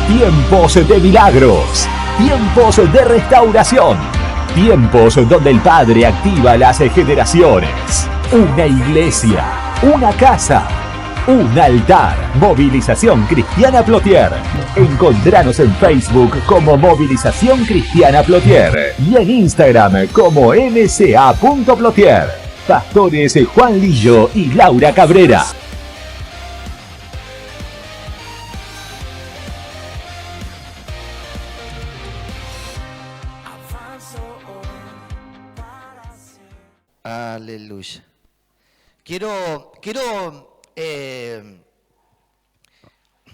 Tiempos de milagros, tiempos de restauración, tiempos donde el Padre activa las generaciones. Una iglesia, una casa, un altar. Movilización Cristiana Plotier. Encontranos en Facebook como Movilización Cristiana Plotier y en Instagram como mca.plotier. Pastores Juan Lillo y Laura Cabrera. Aleluya. Quiero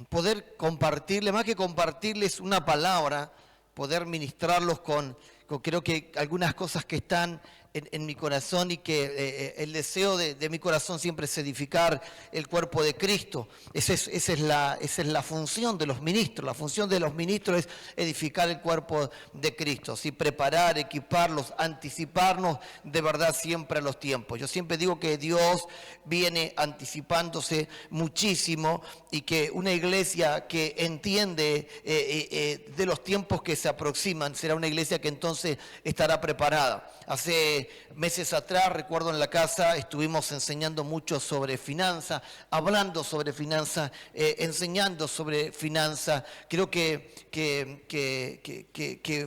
poder compartirles, más que compartirles una palabra, poder ministrarlos con creo que algunas cosas que están en mi corazón y que el deseo de mi corazón siempre es edificar el cuerpo de Cristo. Esa es la función de los ministros. La función de los ministros es edificar el cuerpo de Cristo, ¿sí? Preparar, equiparlos, anticiparnos de verdad siempre a los tiempos. Yo siempre digo que Dios viene anticipándose muchísimo y que una iglesia que entiende de los tiempos que se aproximan será una iglesia que entonces estará preparada. Hace meses atrás, recuerdo en la casa, estuvimos enseñando mucho sobre finanzas, hablando sobre finanzas, enseñando sobre finanzas. Creo que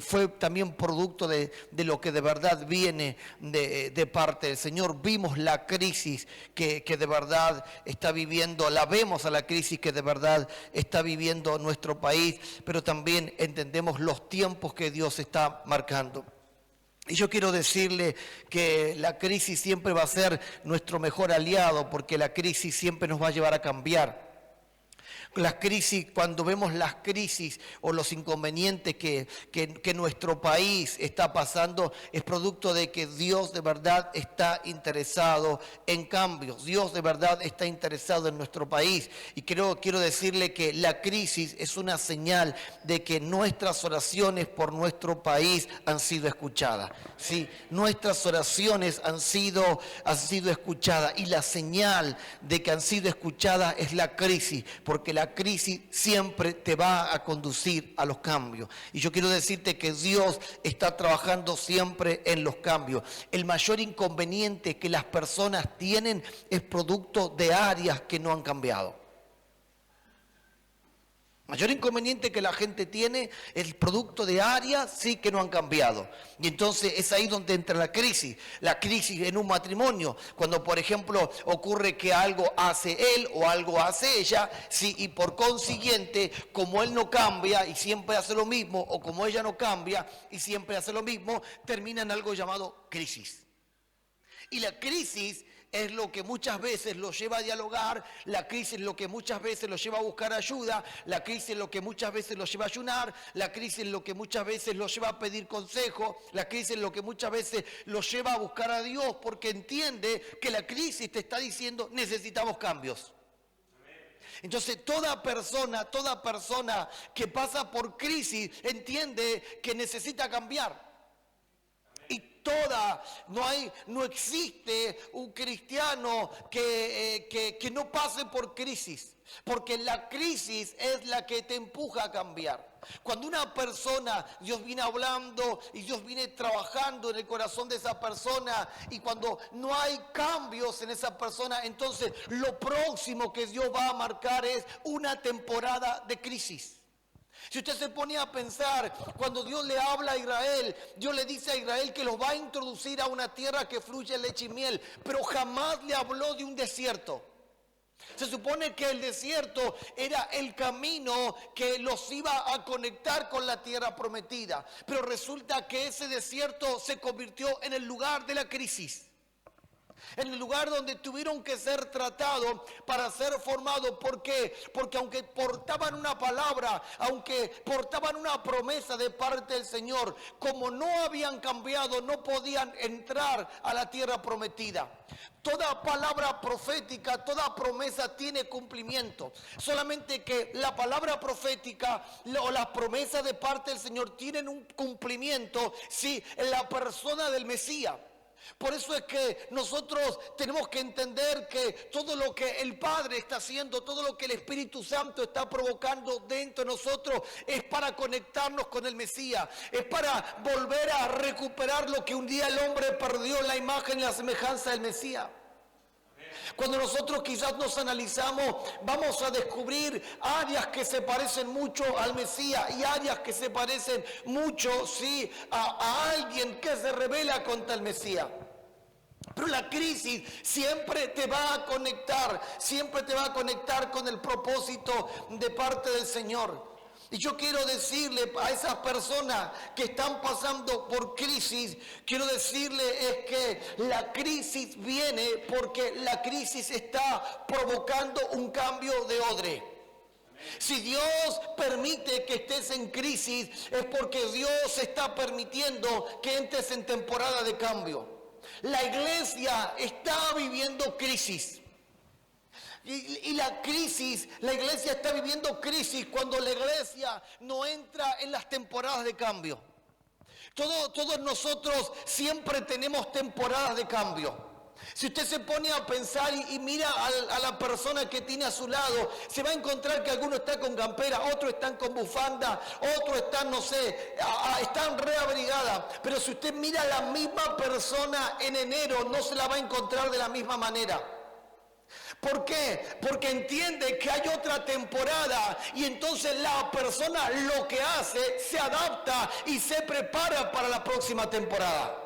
fue también producto de lo que de verdad viene de parte del Señor. Vimos la crisis que de verdad está viviendo, la vemos a la crisis que de verdad está viviendo nuestro país, pero también entendemos los tiempos que Dios está marcando. Y yo quiero decirle que la crisis siempre va a ser nuestro mejor aliado, porque la crisis siempre nos va a llevar a cambiar. Las crisis, cuando vemos las crisis o los inconvenientes que nuestro país está pasando, es producto de que Dios de verdad está interesado en cambios. Dios de verdad está interesado en nuestro país. Y quiero decirle que la crisis es una señal de que nuestras oraciones por nuestro país han sido escuchadas. Sí, nuestras oraciones han sido escuchadas. Y la señal de que han sido escuchadas es la crisis, porque la crisis siempre te va a conducir a los cambios. Y yo quiero decirte que Dios está trabajando siempre en los cambios. El mayor inconveniente que las personas tienen es producto de áreas que no han cambiado. Mayor inconveniente que la gente tiene es el producto de áreas sí que no han cambiado. Y entonces es ahí donde entra la crisis. La crisis en un matrimonio, cuando por ejemplo ocurre que algo hace él o algo hace ella, sí, y por consiguiente, como él no cambia y siempre hace lo mismo, o como ella no cambia y siempre hace lo mismo, termina en algo llamado crisis. Y la crisis es lo que muchas veces los lleva a dialogar, la crisis es lo que muchas veces los lleva a buscar ayuda, la crisis es lo que muchas veces los lleva a ayunar, la crisis es lo que muchas veces los lleva a pedir consejo, la crisis es lo que muchas veces los lleva a buscar a Dios, porque entiende que la crisis te está diciendo necesitamos cambios. Entonces toda persona que pasa por crisis entiende que necesita cambiar. No existe un cristiano que no pase por crisis, porque la crisis es la que te empuja a cambiar. Cuando una persona, Dios viene hablando y Dios viene trabajando en el corazón de esa persona, y cuando no hay cambios en esa persona, entonces lo próximo que Dios va a marcar es una temporada de crisis. Si usted se ponía a pensar, cuando Dios le habla a Israel, Dios le dice a Israel que los va a introducir a una tierra que fluye leche y miel, pero jamás le habló de un desierto. Se supone que el desierto era el camino que los iba a conectar con la tierra prometida, pero resulta que ese desierto se convirtió en el lugar de la crisis. En el lugar donde tuvieron que ser tratados para ser formados. ¿Por qué? Porque aunque portaban una palabra, aunque portaban una promesa de parte del Señor, como no habían cambiado, no podían entrar a la tierra prometida. Toda palabra profética, toda promesa tiene cumplimiento. Solamente que la palabra profética o las promesas de parte del Señor tienen un cumplimiento, sí, en la persona del Mesías. Por eso es que nosotros tenemos que entender que todo lo que el Padre está haciendo, todo lo que el Espíritu Santo está provocando dentro de nosotros es para conectarnos con el Mesías, es para volver a recuperar lo que un día el hombre perdió, la imagen y la semejanza del Mesías. Cuando nosotros quizás nos analizamos, vamos a descubrir áreas que se parecen mucho al Mesías y áreas que se parecen mucho, sí, a alguien que se revela contra el Mesías. Pero la crisis siempre te va a conectar con el propósito de parte del Señor. Y yo quiero decirle a esas personas que están pasando por crisis, quiero decirle es que la crisis viene porque la crisis está provocando un cambio de odre. Si Dios permite que estés en crisis, es porque Dios está permitiendo que entres en temporada de cambio. La iglesia está viviendo crisis. Y la iglesia está viviendo crisis cuando la iglesia no entra en las temporadas de cambio. Todos nosotros siempre tenemos temporadas de cambio. Si usted se pone a pensar y mira a la persona que tiene a su lado, se va a encontrar que algunos están con campera, otros están con bufanda, otros están, no sé, están reabrigadas. Pero si usted mira a la misma persona en enero, no se la va a encontrar de la misma manera. ¿Por qué? Porque entiende que hay otra temporada y entonces la persona lo que hace se adapta y se prepara para la próxima temporada.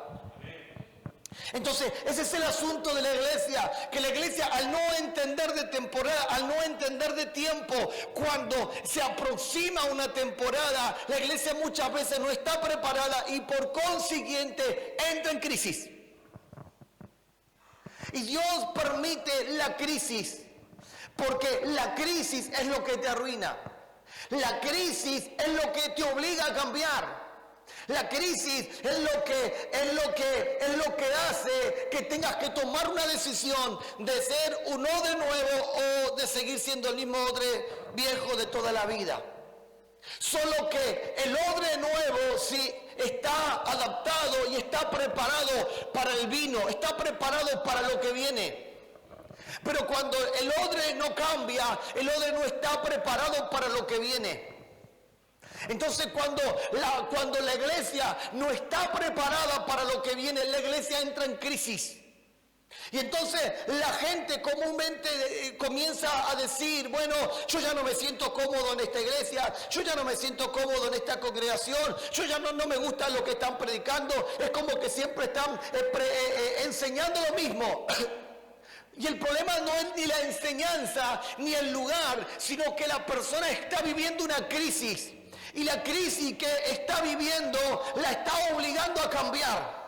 Entonces, ese es el asunto de la iglesia, que la iglesia al no entender de temporada, al no entender de tiempo, cuando se aproxima una temporada, la iglesia muchas veces no está preparada y por consiguiente entra en crisis. Y Dios permite la crisis, porque la crisis es lo que te arruina. La crisis es lo que te obliga a cambiar. La crisis es lo que hace que tengas que tomar una decisión de ser un odre nuevo o de seguir siendo el mismo odre viejo de toda la vida. Solo que el odre nuevo sí está adaptado y está preparado para el vino, está preparado para lo que viene. Pero cuando el odre no cambia, el odre no está preparado para lo que viene. Entonces cuando la iglesia no está preparada para lo que viene, la iglesia entra en crisis. Y entonces la gente comúnmente comienza a decir, bueno, yo ya no me siento cómodo en esta iglesia, yo ya no me siento cómodo en esta congregación, yo ya no me gusta lo que están predicando, es como que siempre están enseñando lo mismo. Y el problema no es ni la enseñanza ni el lugar, sino que la persona está viviendo una crisis. Y la crisis que está viviendo la está obligando a cambiar.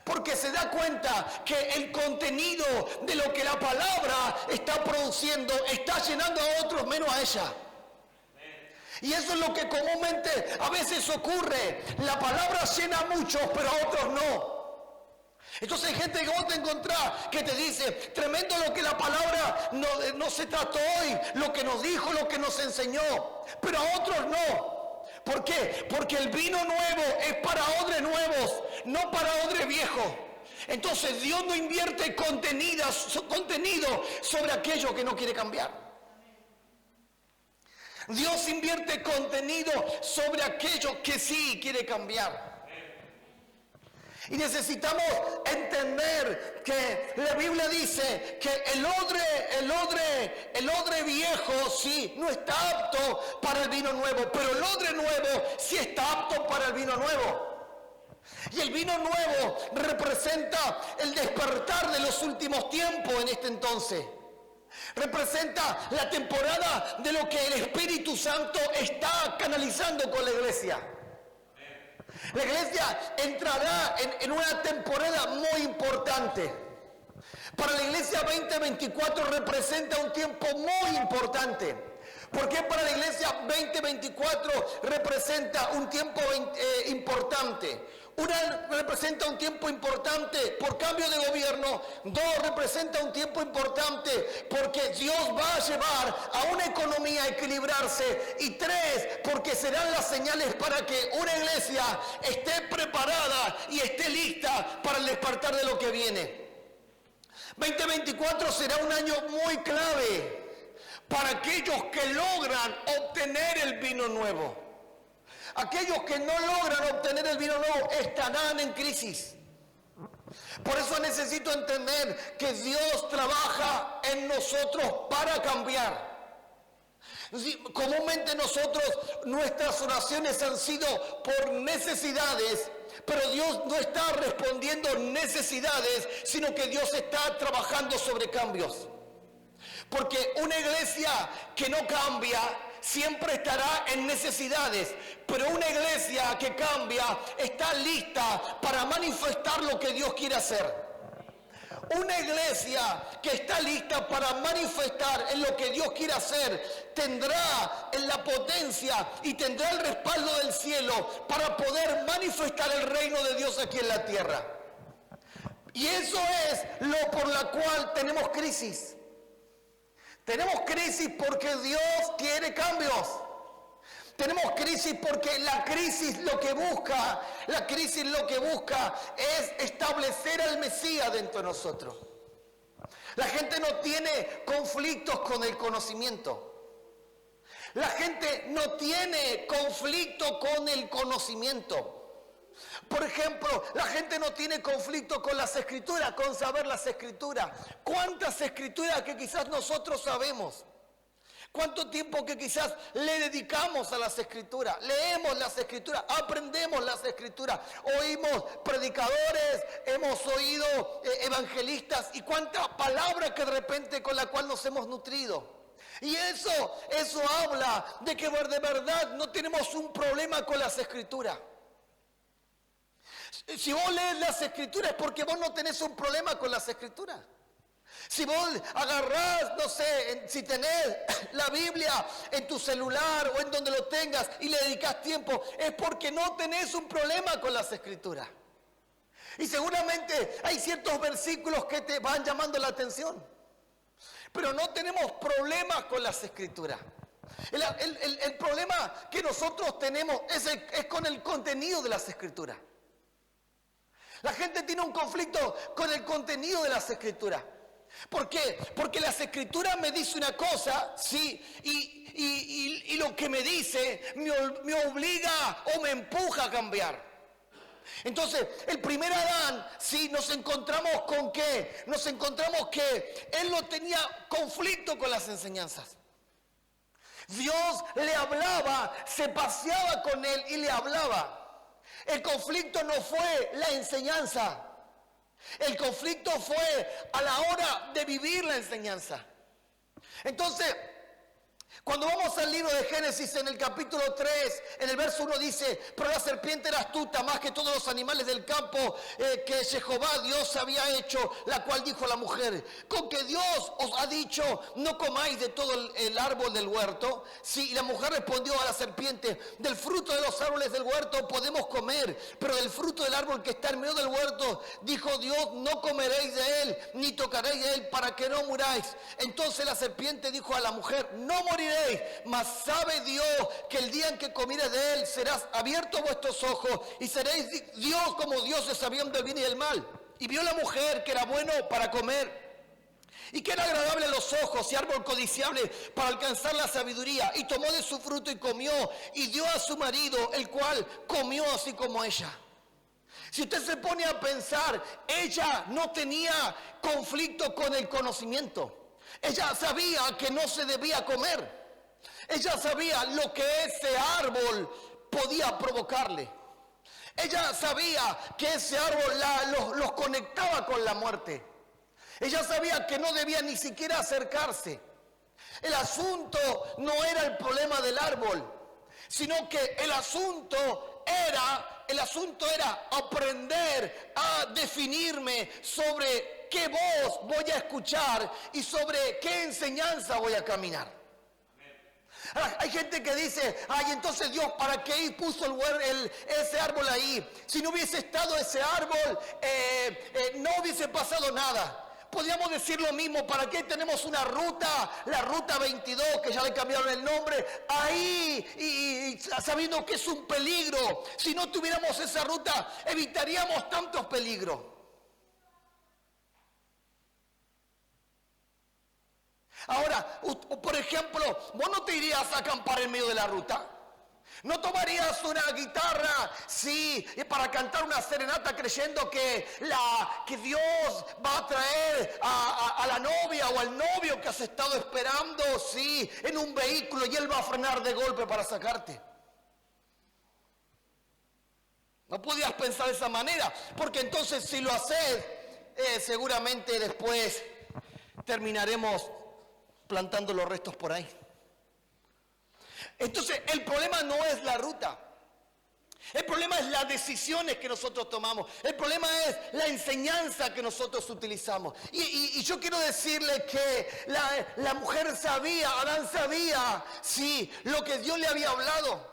Porque se da cuenta que el contenido de lo que la palabra está produciendo está llenando a otros menos a ella. Y eso es lo que comúnmente a veces ocurre. La palabra llena a muchos, pero a otros no. Entonces hay gente que vos te encontrás que te dice, tremendo lo que la palabra no se trató hoy, lo que nos dijo, lo que nos enseñó, pero a otros no. ¿Por qué? Porque el vino nuevo es para odres nuevos, no para odres viejos. Entonces Dios no invierte contenido sobre aquello que no quiere cambiar. Dios invierte contenido sobre aquello que sí quiere cambiar. Y necesitamos entender que la Biblia dice que el odre viejo sí no está apto para el vino nuevo, pero el odre nuevo sí está apto para el vino nuevo. Y el vino nuevo representa el despertar de los últimos tiempos en este entonces. Representa la temporada de lo que el Espíritu Santo está canalizando con la iglesia. La iglesia entrará en una temporada muy importante. Para la iglesia 2024 representa un tiempo muy importante. ¿Por qué para la iglesia 2024 representa un tiempo importante? Una representa un tiempo importante por cambio de gobierno. Dos, representa un tiempo importante porque Dios va a llevar a una economía a equilibrarse. Y tres, porque serán las señales para que una iglesia esté preparada y esté lista para el despertar de lo que viene. 2024 será un año muy clave para aquellos que logran obtener el vino nuevo. Aquellos que no logran obtener el vino nuevo estarán en crisis. Por eso necesito entender que Dios trabaja en nosotros para cambiar. Comúnmente nuestras oraciones han sido por necesidades, pero Dios no está respondiendo necesidades, sino que Dios está trabajando sobre cambios. Porque una iglesia que no cambia siempre estará en necesidades, pero una iglesia que cambia está lista para manifestar lo que Dios quiere hacer. Una iglesia que está lista para manifestar en lo que Dios quiere hacer tendrá la potencia y tendrá el respaldo del cielo para poder manifestar el reino de Dios aquí en la tierra. Y eso es lo por la cual tenemos crisis. Tenemos crisis porque Dios quiere cambios. Tenemos crisis porque la crisis lo que busca es establecer al Mesías dentro de nosotros. La gente no tiene conflictos con el conocimiento. La gente no tiene conflicto con el conocimiento. Por ejemplo, la gente no tiene conflicto con las escrituras, con saber las escrituras. ¿Cuántas escrituras que quizás nosotros sabemos? ¿Cuánto tiempo que quizás le dedicamos a las escrituras? Leemos las escrituras, aprendemos las escrituras, oímos predicadores, hemos oído evangelistas y cuánta palabra que de repente con la cual nos hemos nutrido. Y eso habla de que de verdad no tenemos un problema con las escrituras. Si vos lees las escrituras es porque vos no tenés un problema con las escrituras. Si vos agarrás, no sé, si tenés la Biblia en tu celular o en donde lo tengas y le dedicas tiempo, es porque no tenés un problema con las escrituras. Y seguramente hay ciertos versículos que te van llamando la atención. Pero no tenemos problemas con las escrituras. El problema que nosotros tenemos es con el contenido de las escrituras. La gente tiene un conflicto con el contenido de las escrituras. ¿Por qué? Porque las escrituras me dice una cosa, sí, y lo que me dice me obliga o me empuja a cambiar. Entonces, el primer Adán, sí, nos encontramos con ¿qué? Nos encontramos que él no tenía conflicto con las enseñanzas. Dios le hablaba, se paseaba con él y le hablaba. El conflicto no fue la enseñanza. El conflicto fue a la hora de vivir la enseñanza. Entonces, cuando vamos al libro de Génesis en el capítulo 3, en el verso 1 dice: pero la serpiente era astuta más que todos los animales del campo que Jehová Dios había hecho, la cual dijo a la mujer: con que Dios os ha dicho, no comáis de todo el árbol del huerto. Sí, y la mujer respondió a la serpiente: del fruto de los árboles del huerto podemos comer, pero del fruto del árbol que está en medio del huerto, dijo Dios, no comeréis de él, ni tocaréis de él, para que no muráis. Entonces la serpiente dijo a la mujer: no moriréis, mas sabe Dios que el día en que comieres de él serás abiertos vuestros ojos y seréis Dios como dioses, sabiendo el bien y el mal. Y vio la mujer que era bueno para comer y que era agradable a los ojos y árbol codiciable para alcanzar la sabiduría, y tomó de su fruto y comió y dio a su marido, el cual comió así como ella. Si usted se pone a pensar, ella no tenía conflicto con el conocimiento. Ella sabía que no se debía comer. Ella sabía lo que ese árbol podía provocarle. Ella sabía que ese árbol los conectaba con la muerte. Ella sabía que no debía ni siquiera acercarse. El asunto no era el problema del árbol, sino que el asunto era aprender a definirme sobre qué voz voy a escuchar y sobre qué enseñanza voy a caminar. Hay gente que dice, ay, entonces Dios, ¿para qué puso ese árbol ahí? Si no hubiese estado ese árbol, no hubiese pasado nada. Podríamos decir lo mismo, ¿para qué tenemos una ruta, la ruta 22, que ya le cambiaron el nombre, ahí, y sabiendo que es un peligro? Si no tuviéramos esa ruta, evitaríamos tantos peligros. Ahora, por ejemplo, vos no te irías a acampar en medio de la ruta. ¿No tomarías una guitarra, sí, para cantar una serenata creyendo que Dios va a traer a la novia o al novio que has estado esperando, sí, en un vehículo y Él va a frenar de golpe para sacarte? No podías pensar de esa manera, porque entonces si lo haces, seguramente después terminaremos plantando los restos por ahí. Entonces, el problema no es la ruta. El problema es las decisiones que nosotros tomamos. El problema es la enseñanza que nosotros utilizamos. Y yo quiero decirle que la mujer sabía, Adán sabía, sí, lo que Dios le había hablado.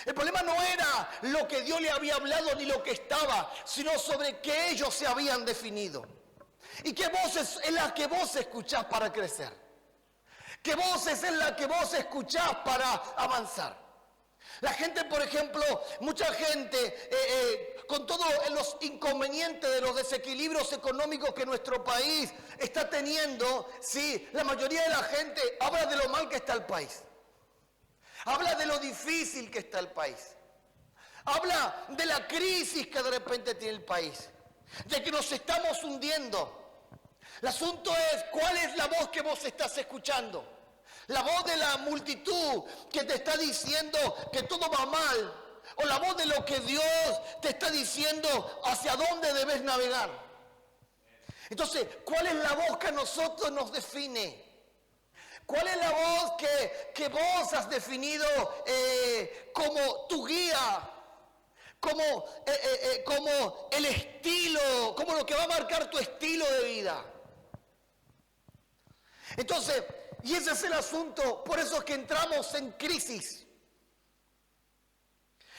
El problema no era lo que Dios le había hablado ni lo que estaba, sino sobre qué ellos se habían definido. Y qué voces es la que vos escuchás para crecer. ¿Qué voces es la que vos escuchás para avanzar? La gente, por ejemplo, mucha gente, con todos los inconvenientes de los desequilibrios económicos que nuestro país está teniendo, sí, la mayoría de la gente habla de lo mal que está el país. Habla de lo difícil que está el país. Habla de la crisis que de repente tiene el país. De que nos estamos hundiendo. El asunto es, ¿cuál es la voz que vos estás escuchando? ¿La voz de la multitud que te está diciendo que todo va mal? ¿O la voz de lo que Dios te está diciendo hacia dónde debes navegar? Entonces, ¿cuál es la voz que a nosotros nos define? ¿Cuál es la voz que vos has definido como tu guía? Como el estilo, como lo que va a marcar tu estilo de vida. Entonces, y ese es el asunto, por eso es que entramos en crisis.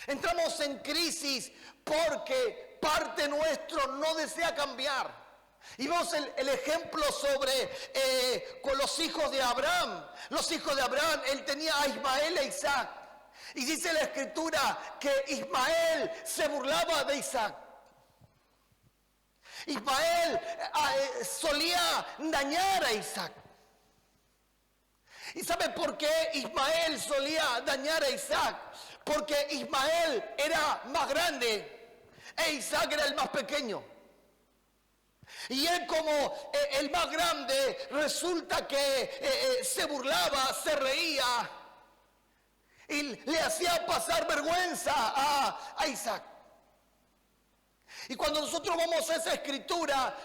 Entramos en crisis porque parte nuestro no desea cambiar. Y vemos el ejemplo con los hijos de Abraham. Los hijos de Abraham, él tenía a Ismael e Isaac. Y dice la Escritura que Ismael se burlaba de Isaac. Ismael solía dañar a Isaac. ¿Y sabe por qué Ismael solía dañar a Isaac? Porque Ismael era más grande e Isaac era el más pequeño. Y él, como el más grande, resulta que se burlaba, se reía y le hacía pasar vergüenza a Isaac. Y cuando nosotros vamos a esa escritura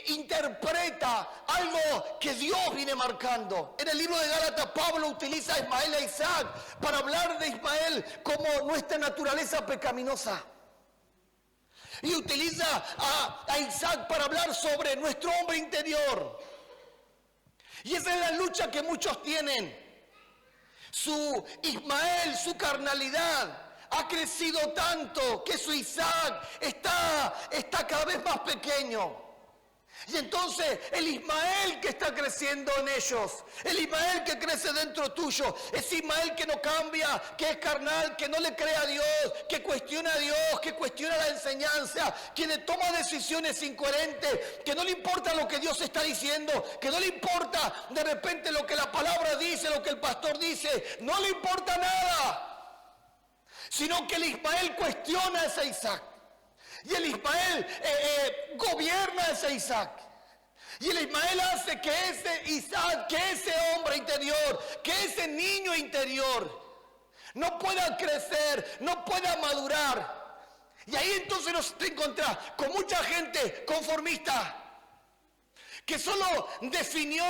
interpreta algo que Dios viene marcando. En el libro de Gálatas, Pablo utiliza a Ismael e Isaac para hablar de Ismael como nuestra naturaleza pecaminosa. Y utiliza a Isaac para hablar sobre nuestro hombre interior. Y esa es la lucha que muchos tienen. Su Ismael, su carnalidad, ha crecido tanto que su Isaac está cada vez más pequeño. Y entonces el Ismael que está creciendo en ellos, el Ismael que crece dentro tuyo, ese Ismael que no cambia, que es carnal, que no le cree a Dios, que cuestiona a Dios, que cuestiona la enseñanza, que toma decisiones incoherentes, que no le importa lo que Dios está diciendo, que no le importa de repente lo que la palabra dice, lo que el pastor dice, no le importa nada. Sino que el Ismael cuestiona a ese Isaac. Y el Ismael gobierna a ese Isaac. Y el Ismael hace que ese Isaac, que ese hombre interior, que ese niño interior no pueda crecer, no pueda madurar. Y ahí entonces nos encontramos con mucha gente conformista que solo definió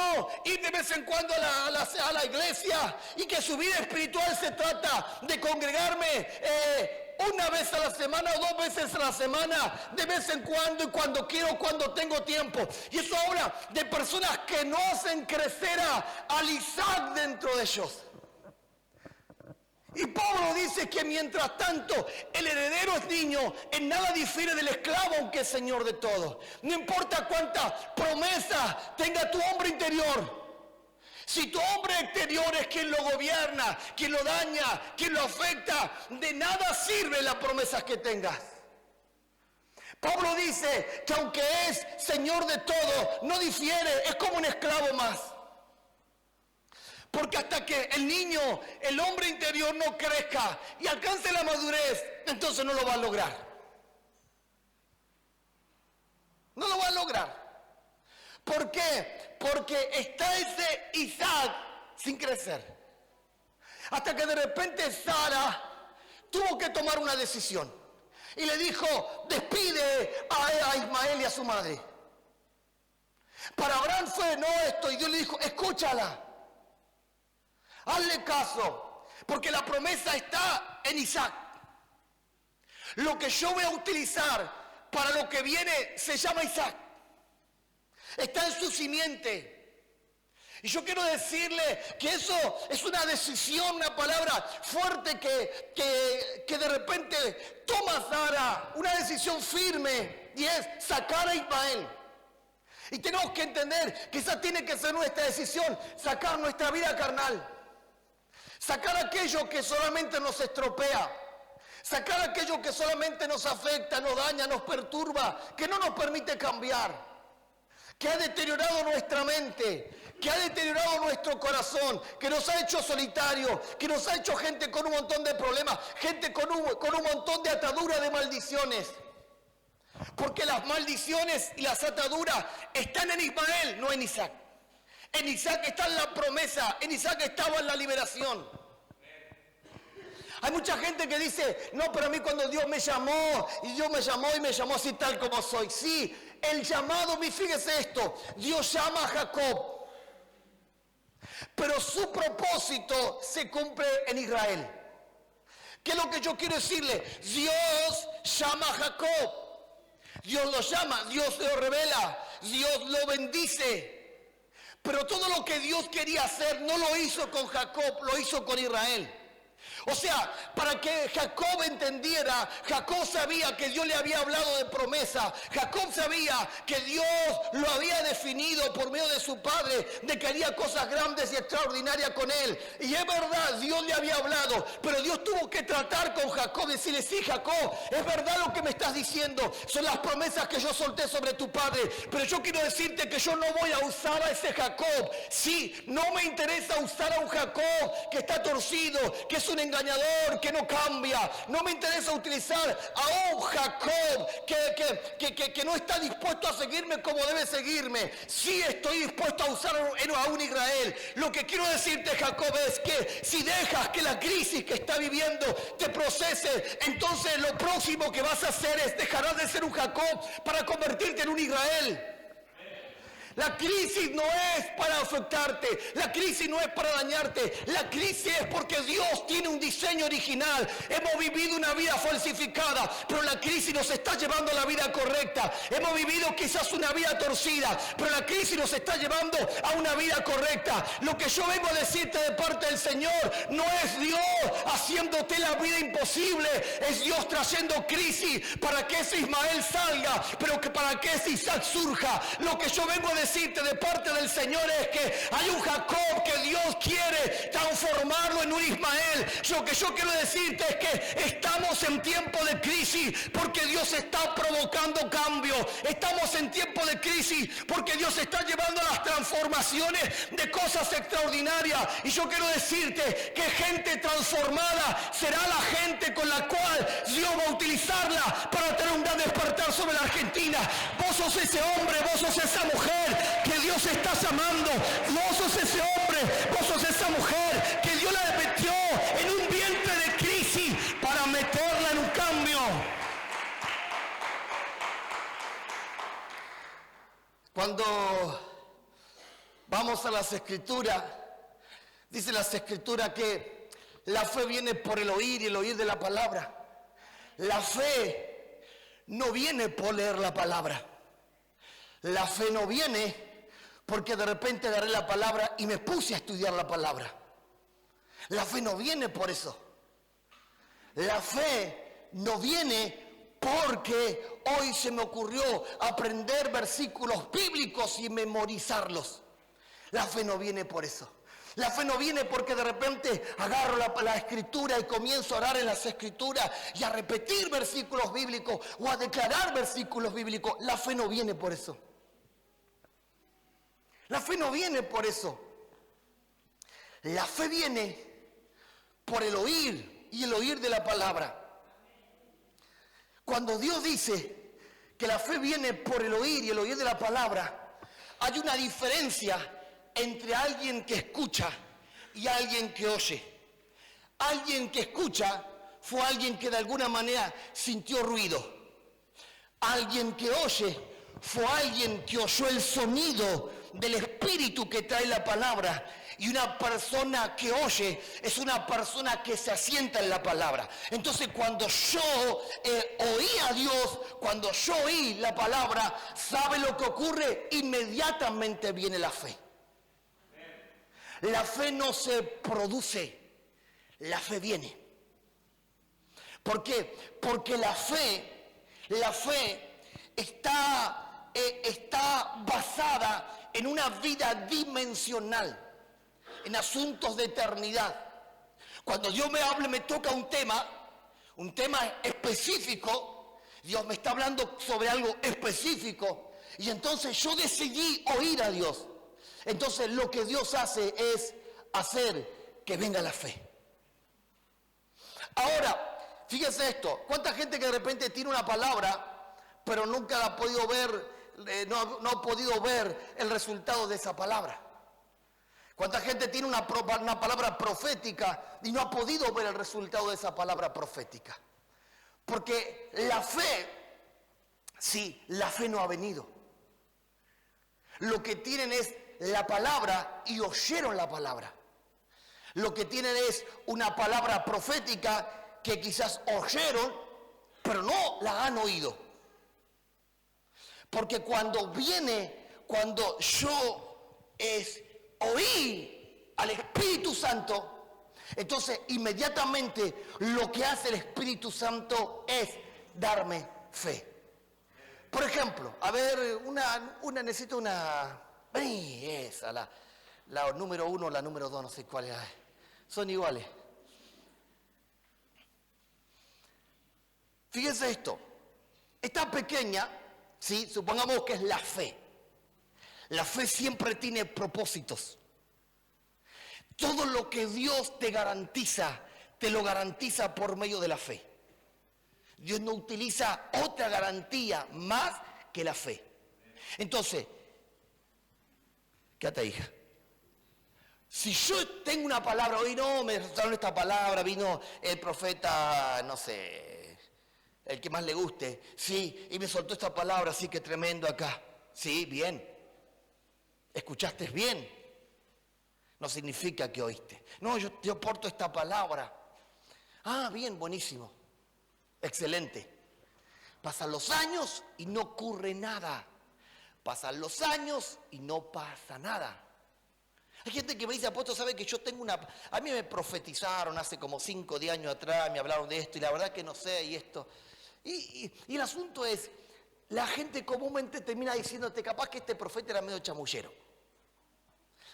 ir de vez en cuando a la iglesia y que su vida espiritual se trata de congregarme una vez a la semana o 2 veces a la semana, de vez en cuando y cuando quiero, cuando tengo tiempo. Y eso habla de personas que no hacen crecer al Isaac dentro de ellos. Y Pablo dice que mientras tanto el heredero es niño, en nada difiere del esclavo, aunque es señor de todo. No importa cuántas promesas tenga tu hombre interior. Si tu hombre exterior es quien lo gobierna, quien lo daña, quien lo afecta, de nada sirve las promesas que tengas. Pablo dice que aunque es señor de todo, no difiere, es como un esclavo más. Porque hasta que el niño, el hombre interior no crezca y alcance la madurez, entonces no lo va a lograr. No lo va a lograr. ¿Por qué? Porque está ese Isaac sin crecer. Hasta que de repente Sara tuvo que tomar una decisión. Y le dijo, despide a Ismael y a su madre. Para Abraham fue no esto, y Dios le dijo, escúchala. Hazle caso, porque la promesa está en Isaac. Lo que yo voy a utilizar para lo que viene se llama Isaac. Está en su simiente. Y yo quiero decirle que eso es una decisión, una palabra fuerte que de repente toma Sara, una decisión firme, y es sacar a Ismael. Y tenemos que entender que esa tiene que ser nuestra decisión, sacar nuestra vida carnal. Sacar aquello que solamente nos estropea. Sacar aquello que solamente nos afecta, nos daña, nos perturba, que no nos permite cambiar. Que ha deteriorado nuestra mente, que ha deteriorado nuestro corazón, que nos ha hecho solitarios, que nos ha hecho gente con un montón de problemas, gente con un montón de ataduras, de maldiciones. Porque las maldiciones y las ataduras están en Ismael, no en Isaac. En Isaac está la promesa, en Isaac estaba la liberación. Hay mucha gente que dice, no, pero a mí cuando Dios me llamó, y Dios me llamó así tal como soy. Sí, el llamado, fíjese esto, Dios llama a Jacob, pero su propósito se cumple en Israel. ¿Qué es lo que yo quiero decirle? Dios llama a Jacob, Dios lo llama, Dios lo revela, Dios lo bendice. Pero todo lo que Dios quería hacer no lo hizo con Jacob, lo hizo con Israel. O sea, para que Jacob entendiera, Jacob sabía que Dios le había hablado de promesa. Jacob sabía que Dios lo había definido por medio de su padre, de que haría cosas grandes y extraordinarias con él. Y es verdad, Dios le había hablado, pero Dios tuvo que tratar con Jacob y decirle, sí, Jacob, es verdad lo que me estás diciendo, son las promesas que yo solté sobre tu padre, pero yo quiero decirte que yo no voy a usar a ese Jacob. Sí, no me interesa usar a un Jacob que está torcido, que es un engañador, que no cambia. No me interesa utilizar a un Jacob que no está dispuesto a seguirme como debe seguirme. Sí estoy dispuesto a usar a un Israel. Lo que quiero decirte, Jacob, es que si dejas que la crisis que está viviendo te procese, entonces lo próximo que vas a hacer es dejarás de ser un Jacob para convertirte en un Israel. La crisis no es para afectarte, la crisis no es para dañarte, la crisis es porque Dios tiene un diseño original. Hemos vivido una vida falsificada, pero la crisis nos está llevando a la vida correcta. Hemos vivido quizás una vida torcida, pero la crisis nos está llevando a una vida correcta. Lo que yo vengo a decirte de parte del Señor no es Dios haciéndote la vida imposible, es Dios trayendo crisis para que ese Ismael salga, pero que para que ese Isaac surja. Lo que yo vengo a decirte de parte del Señor es que hay un Jacob que Dios quiere transformarlo en un Ismael. Lo que yo quiero decirte es que estamos en tiempo de crisis porque Dios está provocando cambio. Estamos en tiempo de crisis porque Dios está llevando a las transformaciones de cosas extraordinarias. Y yo quiero decirte que gente transformada será la gente con la cual Dios va a utilizarla para tener un gran despertar sobre la Argentina. Vos sos ese hombre, vos sos esa mujer que Dios está llamando. Vos sos ese hombre, vos sos esa mujer que Dios la metió en un vientre de crisis para meterla en un cambio. Cuando vamos a las Escrituras, dice las Escrituras que la fe viene por el oír y el oír de la palabra. La fe no viene por leer la palabra. La fe no viene porque de repente agarré la palabra y me puse a estudiar la palabra. La fe no viene por eso. La fe no viene porque hoy se me ocurrió aprender versículos bíblicos y memorizarlos. La fe no viene por eso. La fe no viene porque de repente agarro la escritura y comienzo a orar en las escrituras y a repetir versículos bíblicos o a declarar versículos bíblicos. La fe no viene por eso. La fe no viene por eso. La fe viene por el oír y el oír de la palabra. Cuando Dios dice que la fe viene por el oír y el oír de la palabra, hay una diferencia entre alguien que escucha y alguien que oye. Alguien que escucha fue alguien que de alguna manera sintió ruido. Alguien que oye fue alguien que oyó el sonido del espíritu que trae la palabra. Y una persona que oye es una persona que se asienta en la palabra. Entonces cuando yo oí a Dios, cuando yo oí la palabra, ¿sabe lo que ocurre? Inmediatamente viene la fe. La fe no se produce, la fe viene. ¿Por qué? Porque la fe está basada en una vida dimensional, en asuntos de eternidad. Cuando Dios me habla, me toca un tema específico, Dios me está hablando sobre algo específico, y entonces yo decidí oír a Dios. Entonces lo que Dios hace es hacer que venga la fe. Ahora, fíjense esto, ¿cuánta gente que de repente tiene una palabra, pero nunca la ha podido ver, no ha podido ver el resultado de esa palabra? ¿Cuánta gente tiene una palabra profética y no ha podido ver el resultado de esa palabra profética? Porque la fe, sí, la fe no ha venido. Lo que tienen es la palabra y oyeron la palabra. Lo que tienen es una palabra profética que quizás oyeron, pero no la han oído. Porque cuando yo oí al Espíritu Santo, entonces inmediatamente lo que hace el Espíritu Santo es darme fe. Por ejemplo, a ver, necesito una... esa, la número 1, la número 2, no sé cuál es. Son iguales. Fíjense esto. Esta pequeña, ¿sí? Supongamos que es la fe. La fe siempre tiene propósitos. Todo lo que Dios te garantiza, te lo garantiza por medio de la fe. Dios no utiliza otra garantía más que la fe. Entonces, quédate, hija. Si yo tengo una palabra, hoy no me soltaron esta palabra, vino el profeta, no sé, el que más le guste, sí, y me soltó esta palabra, así que tremendo acá. Sí, bien. ¿Escuchaste bien? No significa que oíste. No, yo porto esta palabra. Ah, bien, buenísimo. Excelente. Pasan los años y no ocurre nada. Pasan los años y no pasa nada. Hay gente que me dice, apóstol, ¿sabe que yo tengo una... A mí me profetizaron hace como 5 o 10 años atrás, me hablaron de esto y la verdad que no sé y esto. Y el asunto es, la gente comúnmente termina diciéndote, capaz que este profeta era medio chamullero.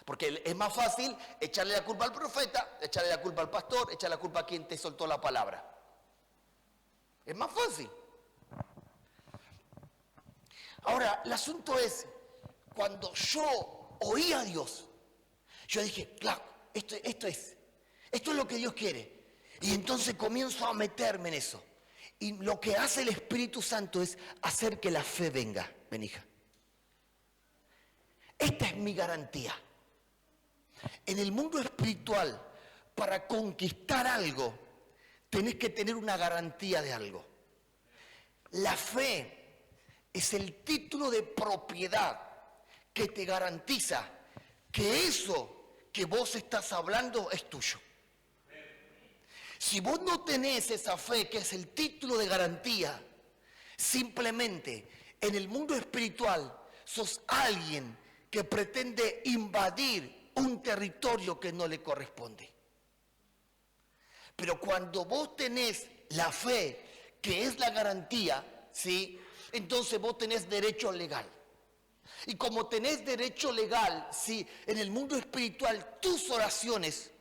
Porque es más fácil echarle la culpa al profeta, echarle la culpa al pastor, echarle la culpa a quien te soltó la palabra. Es más fácil. Ahora, el asunto es, cuando yo oí a Dios, yo dije, claro, esto es lo que Dios quiere. Y entonces comienzo a meterme en eso. Y lo que hace el Espíritu Santo es hacer que la fe venga. Ven, hija. Esta es mi garantía. En el mundo espiritual, para conquistar algo, tenés que tener una garantía de algo. La fe es el título de propiedad que te garantiza que eso que vos estás hablando es tuyo. Si vos no tenés esa fe, que es el título de garantía, simplemente en el mundo espiritual sos alguien que pretende invadir un territorio que no le corresponde. Pero cuando vos tenés la fe, que es la garantía, ¿sí? Entonces vos tenés derecho legal. Y como tenés derecho legal, ¿sí? En el mundo espiritual tus oraciones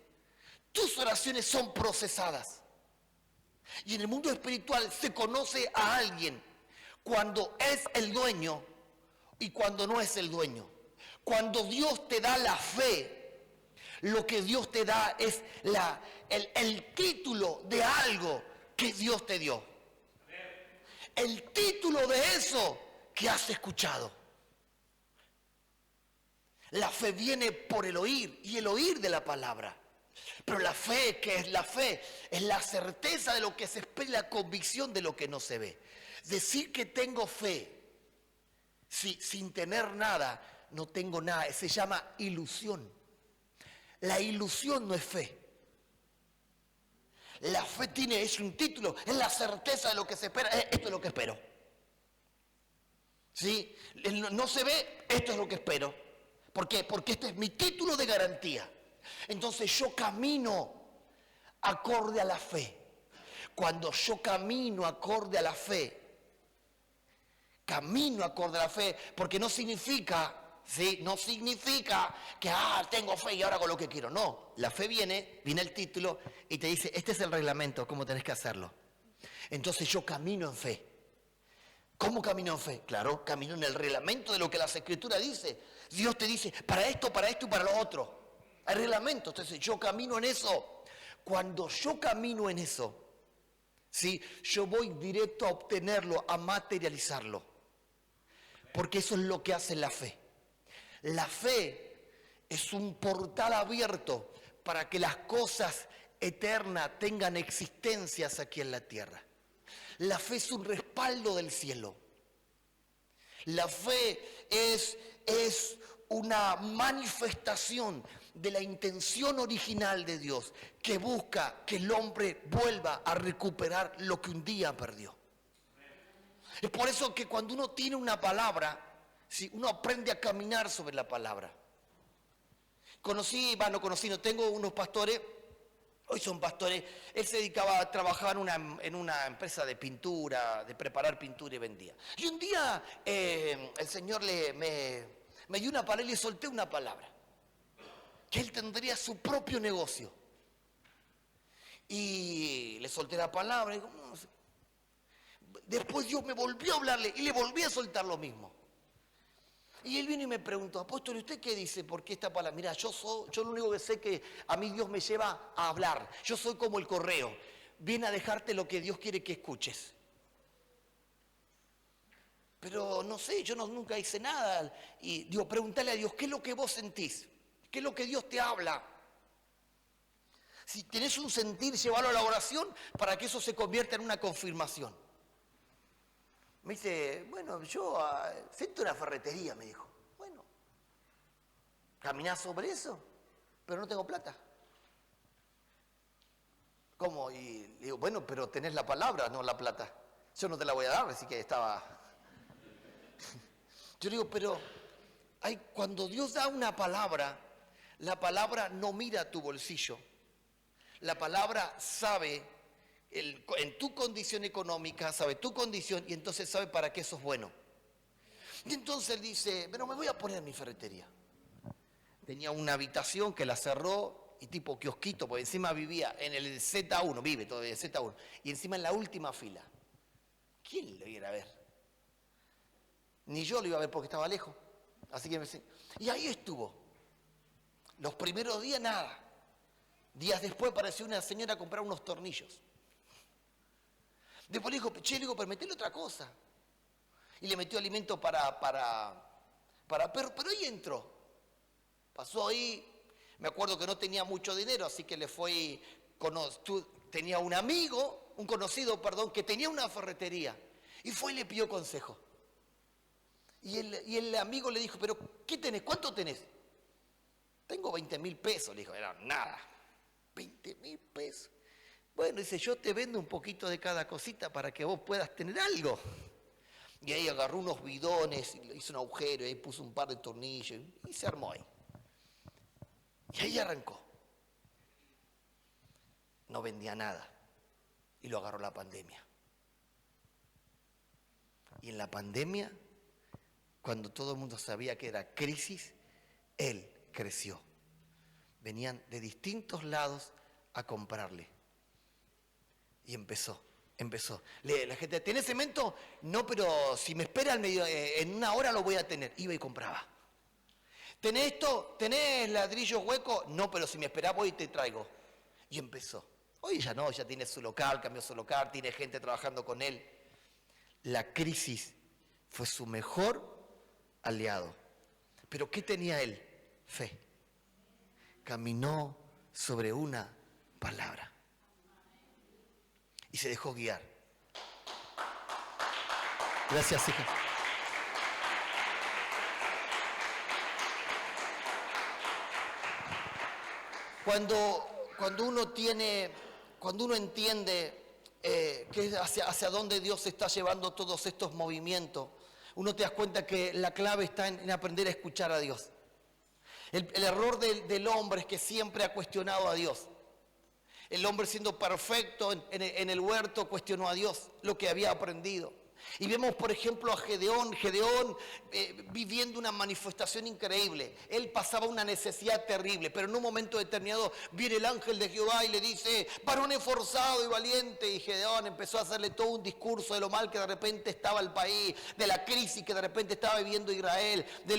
son procesadas. Y en el mundo espiritual se conoce a alguien cuando es el dueño y cuando no es el dueño. Cuando Dios te da la fe, lo que Dios te da es el título de algo que Dios te dio. El título de eso que has escuchado. La fe viene por el oír y el oír de la palabra. Pero la fe, ¿qué es la fe? Es la certeza de lo que se espera y la convicción de lo que no se ve. Decir que tengo fe sin tener nada, no tengo nada, se llama ilusión. La ilusión no es fe. La fe es un título, es la certeza de lo que se espera. Esto es lo que espero. ¿Sí? No se ve, esto es lo que espero. ¿Por qué? Porque este es mi título de garantía. Entonces yo camino acorde a la fe. Cuando yo camino acorde a la fe, porque no significa, ¿sí? No significa que tengo fe y ahora hago lo que quiero. No, la fe viene el título y te dice, este es el reglamento, cómo tenés que hacerlo. Entonces yo camino en fe. ¿Cómo camino en fe? Claro, camino en el reglamento de lo que las Escrituras dice. Dios te dice, para esto y para lo otro. Hay reglamento, entonces yo camino en eso. Cuando yo camino en eso, ¿sí? Yo voy directo a obtenerlo, a materializarlo. Porque eso es lo que hace la fe. La fe es un portal abierto para que las cosas eternas tengan existencias aquí en la tierra. La fe es un respaldo del cielo. La fe es una manifestación de la intención original de Dios, que busca que el hombre vuelva a recuperar lo que un día perdió. Es por eso que cuando uno tiene una palabra, ¿sí? Uno aprende a caminar sobre la palabra. No tengo unos pastores, hoy son pastores, él se dedicaba a trabajar en una empresa de pintura, de preparar pintura y vendía. Y un día el Señor me dio una palabra y le solté una palabra, que él tendría su propio negocio. Y le solté la palabra y no sé. Después Dios me volvió a hablarle y le volví a soltar lo mismo. Y él vino y me preguntó, apóstol, ¿y usted qué dice? ¿Por qué esta palabra? Mira, yo lo único que sé es que a mí Dios me lleva a hablar. Yo soy como el correo. Viene a dejarte lo que Dios quiere que escuches. Pero no sé, yo nunca hice nada. Y digo, pregúntale a Dios, ¿qué es lo que vos sentís? ¿Qué es lo que Dios te habla? Si tenés un sentir, llévalo a la oración para que eso se convierta en una confirmación. Me dice, bueno, yo siento una ferretería, me dijo. Bueno, caminás sobre eso, pero no tengo plata. ¿Cómo? Y le digo, bueno, pero tenés la palabra, no la plata. Yo no te la voy a dar, así que estaba... Yo digo, pero cuando Dios da una palabra, la palabra no mira tu bolsillo. La palabra sabe, en tu condición económica, sabe tu condición y entonces sabe para qué sos bueno. Y entonces él dice, pero me voy a poner en mi ferretería. Tenía una habitación que la cerró y tipo kiosquito, porque encima vivía en el Z1, vive todavía en el Z1, y encima en la última fila. ¿Quién lo iba a ver? Ni yo lo iba a ver porque estaba lejos. Así que y ahí estuvo. Los primeros días nada. Días después apareció una señora a comprar unos tornillos. Después le dijo, pero metele otra cosa. Y le metió alimento para perro, pero ahí entró. Pasó ahí, me acuerdo que no tenía mucho dinero, así que le fue, tenía un amigo, un conocido, que tenía una ferretería. Y fue y le pidió consejo. Y el amigo le dijo, pero ¿qué tenés? ¿Cuánto tenés? Tengo 20.000 pesos, le dijo, era nada. 20.000 pesos. Bueno, dice, yo te vendo un poquito de cada cosita para que vos puedas tener algo. Y ahí agarró unos bidones, y le hizo un agujero, y ahí puso un par de tornillos, y se armó ahí. Y ahí arrancó. No vendía nada. Y lo agarró la pandemia. Y en la pandemia, cuando todo el mundo sabía que era crisis, él creció. Venían de distintos lados a comprarle. Y empezó. La gente, ¿tenés cemento? No, pero si me espera en una hora lo voy a tener. Iba y compraba. ¿Tenés esto? ¿Tenés ladrillos huecos? No, pero si me esperás voy y te traigo. Y empezó. Hoy ya no, ya tiene su local, cambió su local, tiene gente trabajando con él. La crisis fue su mejor aliado. ¿Pero qué tenía él? Fe. Caminó sobre una palabra. Y se dejó guiar. Gracias, hija. Cuando uno entiende que hacia dónde Dios está llevando todos estos movimientos, uno te das cuenta que la clave está en aprender a escuchar a Dios. El error del hombre es que siempre ha cuestionado a Dios. El hombre siendo perfecto en el huerto cuestionó a Dios lo que había aprendido. Y vemos, por ejemplo, a Gedeón viviendo una manifestación increíble. Él pasaba una necesidad terrible, pero en un momento determinado viene el ángel de Jehová y le dice, varón esforzado y valiente. Y Gedeón empezó a hacerle todo un discurso de lo mal que de repente estaba el país, de la crisis que de repente estaba viviendo Israel, de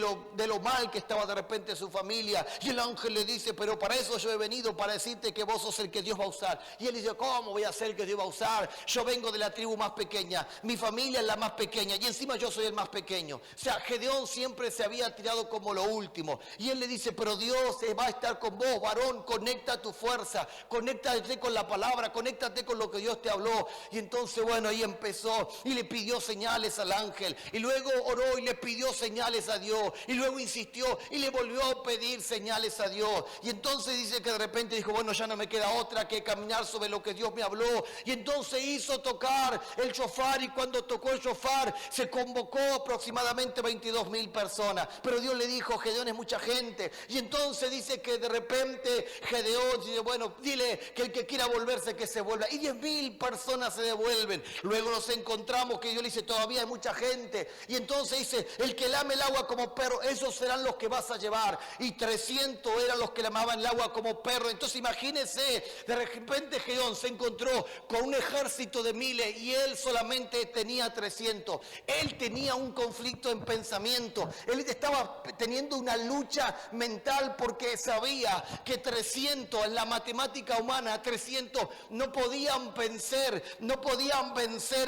lo mal que estaba de repente su familia. Y el ángel le dice, pero para eso yo he venido, para decirte que vos sos el que Dios va a usar. Y él dice, ¿cómo voy a ser el que Dios va a usar? Yo vengo de la tribu más pequeña, mi familia es la más pequeña y encima yo soy el más pequeño. O sea, Gedeón siempre se había tirado como lo último. Y él le dice, pero Dios va a estar con vos, varón, conecta tu fuerza, conéctate con la palabra, conéctate con lo que Dios te habló. Y entonces, bueno, ahí empezó y le pidió señales al ángel. Y luego oró y le pidió señales a Dios. Y luego insistió y le volvió a pedir señales a Dios. Y entonces dice que de repente dijo, bueno, ya no me queda otra que caminar sobre lo que Dios me habló. Y entonces hizo tocar el shofar, y cuando tocó el shofar se convocó aproximadamente 22,000 personas. Pero Dios le dijo, Gedeón es mucha gente. Y entonces dice que de repente Gedeón dice, bueno, dile que el que quiera volverse que se vuelva. Y 10,000 personas se devuelven. Luego nos encontramos que Dios le dice, todavía hay mucha gente. Y entonces dice, el que lame el agua como perro, esos serán los que vas a llevar. Y 300 eran los que lamaban el agua como perro. Entonces imagínense, de repente Gedeón se encontró con un ejército de miles y él solamente tenía 300. Él tenía un conflicto en pensamiento. Él estaba teniendo una lucha mental porque sabía que 300 en la matemática humana, 300 no podían vencer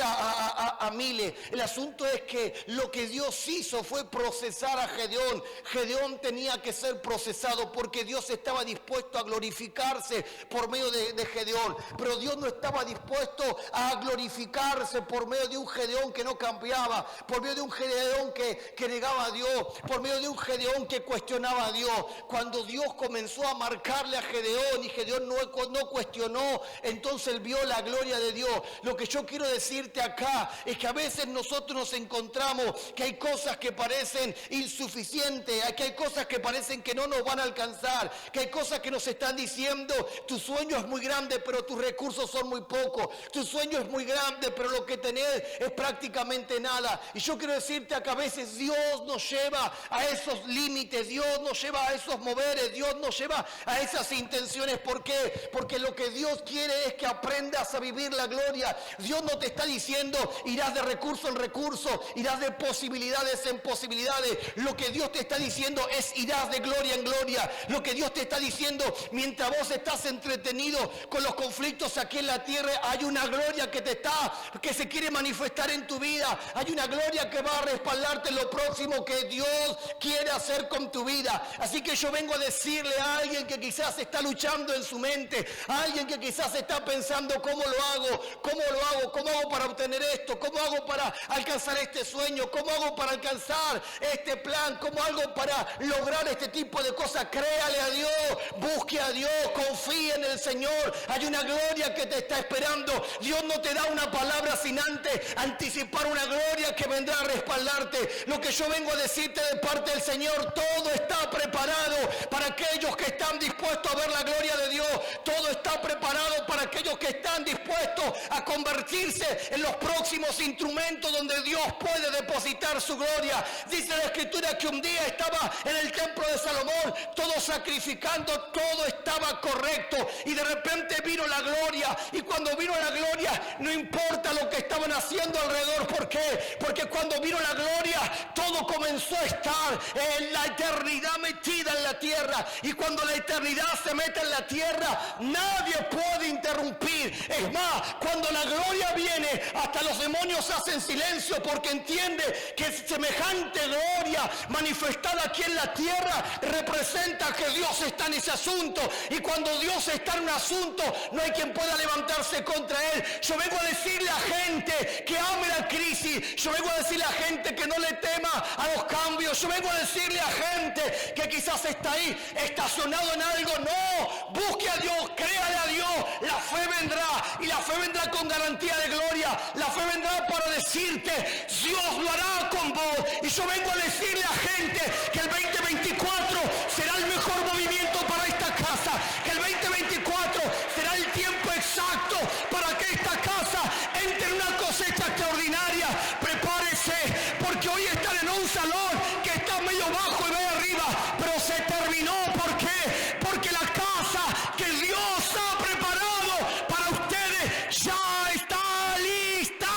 a miles. El asunto es que lo que Dios hizo fue procesar a Gedeón. Gedeón tenía que ser procesado porque Dios estaba dispuesto a glorificarse por medio de Gedeón. Pero Dios no estaba dispuesto a glorificarse por medio de un Gedeón que no cambiaba, por medio de un Gedeón que negaba a Dios, por medio de un Gedeón que cuestionaba a Dios. Cuando Dios comenzó a marcarle a Gedeón y Gedeón no cuestionó, entonces él vio la gloria de Dios. Lo que yo quiero decirte acá es que a veces nosotros nos encontramos que hay cosas que parecen insuficientes, que hay cosas que parecen que no nos van a alcanzar, que hay cosas que nos están diciendo, tu sueño es muy grande pero tus recursos son muy pocos, tu sueño es muy grande pero lo que tenés es prácticamente nada. Y yo quiero decirte que a veces Dios nos lleva a esos límites, Dios nos lleva a esos moveres, Dios nos lleva a esas intenciones. ¿Por qué? Porque lo que Dios quiere es que aprendas a vivir la gloria. Dios no te está diciendo irás de recurso en recurso, irás de posibilidades en posibilidades. Lo que Dios te está diciendo es irás de gloria en gloria. Lo que Dios te está diciendo, mientras vos estás entretenido con los conflictos aquí en la tierra, hay una gloria que se quiere manifestar en tu vida. Hay una gloria que va a respaldarte en lo próximo que Dios quiere hacer con tu vida. Así que yo vengo a decirle a alguien que quizás está luchando en su mente, a alguien que quizás está pensando cómo lo hago para obtener esto, cómo hago para alcanzar este sueño, cómo hago para alcanzar este plan, cómo hago para lograr este tipo de cosas. Créale a Dios, busque a Dios, confíe en el Señor. Hay una gloria que te está esperando. Dios no te da una palabra sin antes anticipar una gloria que vendrá a respaldarte. Lo que yo vengo a decirte de parte del Señor, todo está preparado para aquellos que están dispuestos a ver la gloria de Dios. Todo está preparado para aquellos que están dispuestos a convertirse en los próximos instrumentos donde Dios puede depositar su gloria. Dice la Escritura que un día estaba en el templo de Salomón, todo sacrificando, todo estaba correcto, y de repente vino la gloria, y cuando vino la gloria no importa lo que estaban haciendo alrededor. ¿Por qué? Porque cuando vino la gloria todo comenzó a estar en la eternidad metida en la tierra, y cuando la eternidad se mete en la tierra nadie puede interrumpir. Es más, cuando la gloria viene hasta los demonios hacen silencio, porque entiende que semejante gloria manifestada aquí en la tierra representa que Dios está en ese asunto, y cuando Dios está en un asunto no hay quien pueda levantarse contra él. Yo vengo a decirle a gente que ame la crisis, yo vengo a decirle a gente que no le tema a los cambios, yo vengo a decirle a gente que quizás está ahí estacionado en algo. No, busque a Dios, créale a Dios, la fe vendrá, y la fe vendrá con garantía de gloria. La fe vendrá para decirte, Dios lo hará con vos. Y yo vengo a decirle a gente que el 2024 será el mejor movimiento para esta casa, que el 2024 será el tiempo exacto para que esta casa entre en una cosecha extraordinaria. Prepárese, porque hoy están en un salón que está medio bajo y medio arriba, pero se terminó. ¿Por qué? Porque la casa que Dios ha preparado para ustedes ya está lista.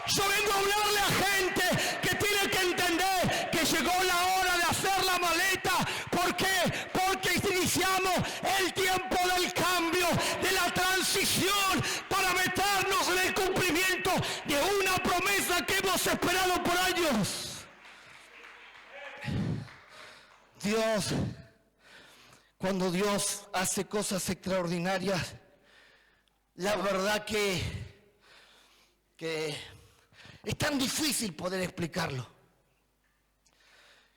Yo vengo a hablarle a gente que tiene que entender que llegó la hora de hacer la maleta. ¿Por qué? Porque iniciamos el tiempo del cambio, de la transición, para meternos en el cumplimiento de una promesa que hemos esperado por años. Dios, cuando Dios hace cosas extraordinarias, la verdad que es tan difícil poder explicarlo.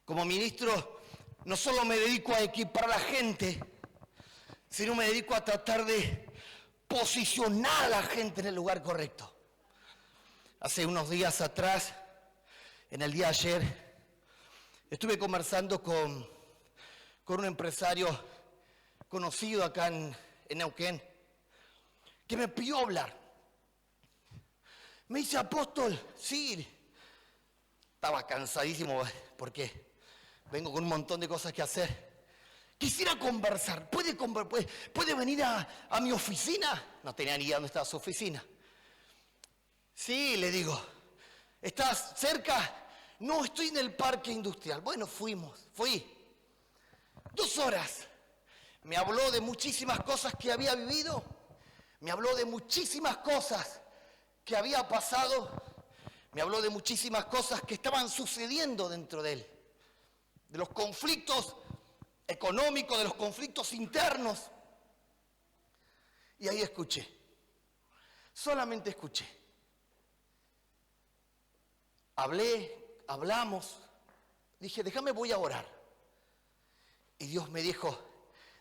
Como ministro, no solo me dedico a equipar a la gente, sino me dedico a tratar de posicionar a la gente en el lugar correcto. Hace unos días atrás, en el día de ayer, estuve conversando con un empresario conocido acá en Neuquén, que me pidió hablar. Me dice, apóstol, sí, estaba cansadísimo porque vengo con un montón de cosas que hacer. Quisiera conversar, ¿puede venir a mi oficina? No tenía ni idea dónde estaba su oficina. Sí, le digo, ¿estás cerca? No, estoy en el parque industrial. Bueno, fui 2 horas. Me habló de muchísimas cosas que había vivido, me habló de muchísimas cosas que había pasado, me habló de muchísimas cosas que estaban sucediendo dentro de él, de los conflictos económicos, de los conflictos internos. Y ahí escuché, solamente escuché. Hablamos, dije, déjame, voy a orar. Y Dios me dijo,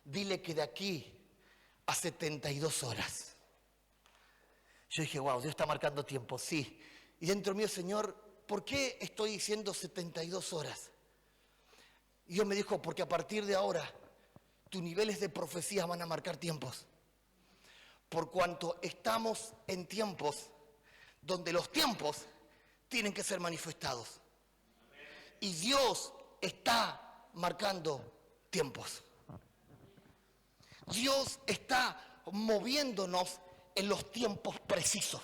dile que de aquí a 72 horas. Yo dije, wow, Dios está marcando tiempo, sí. Y dentro mío, Señor, ¿por qué estoy diciendo 72 horas? Y Dios me dijo, porque a partir de ahora, tus niveles de profecía van a marcar tiempos. Por cuanto estamos en tiempos donde los tiempos tienen que ser manifestados. Y Dios está marcando tiempos. Dios está moviéndonos en los tiempos precisos.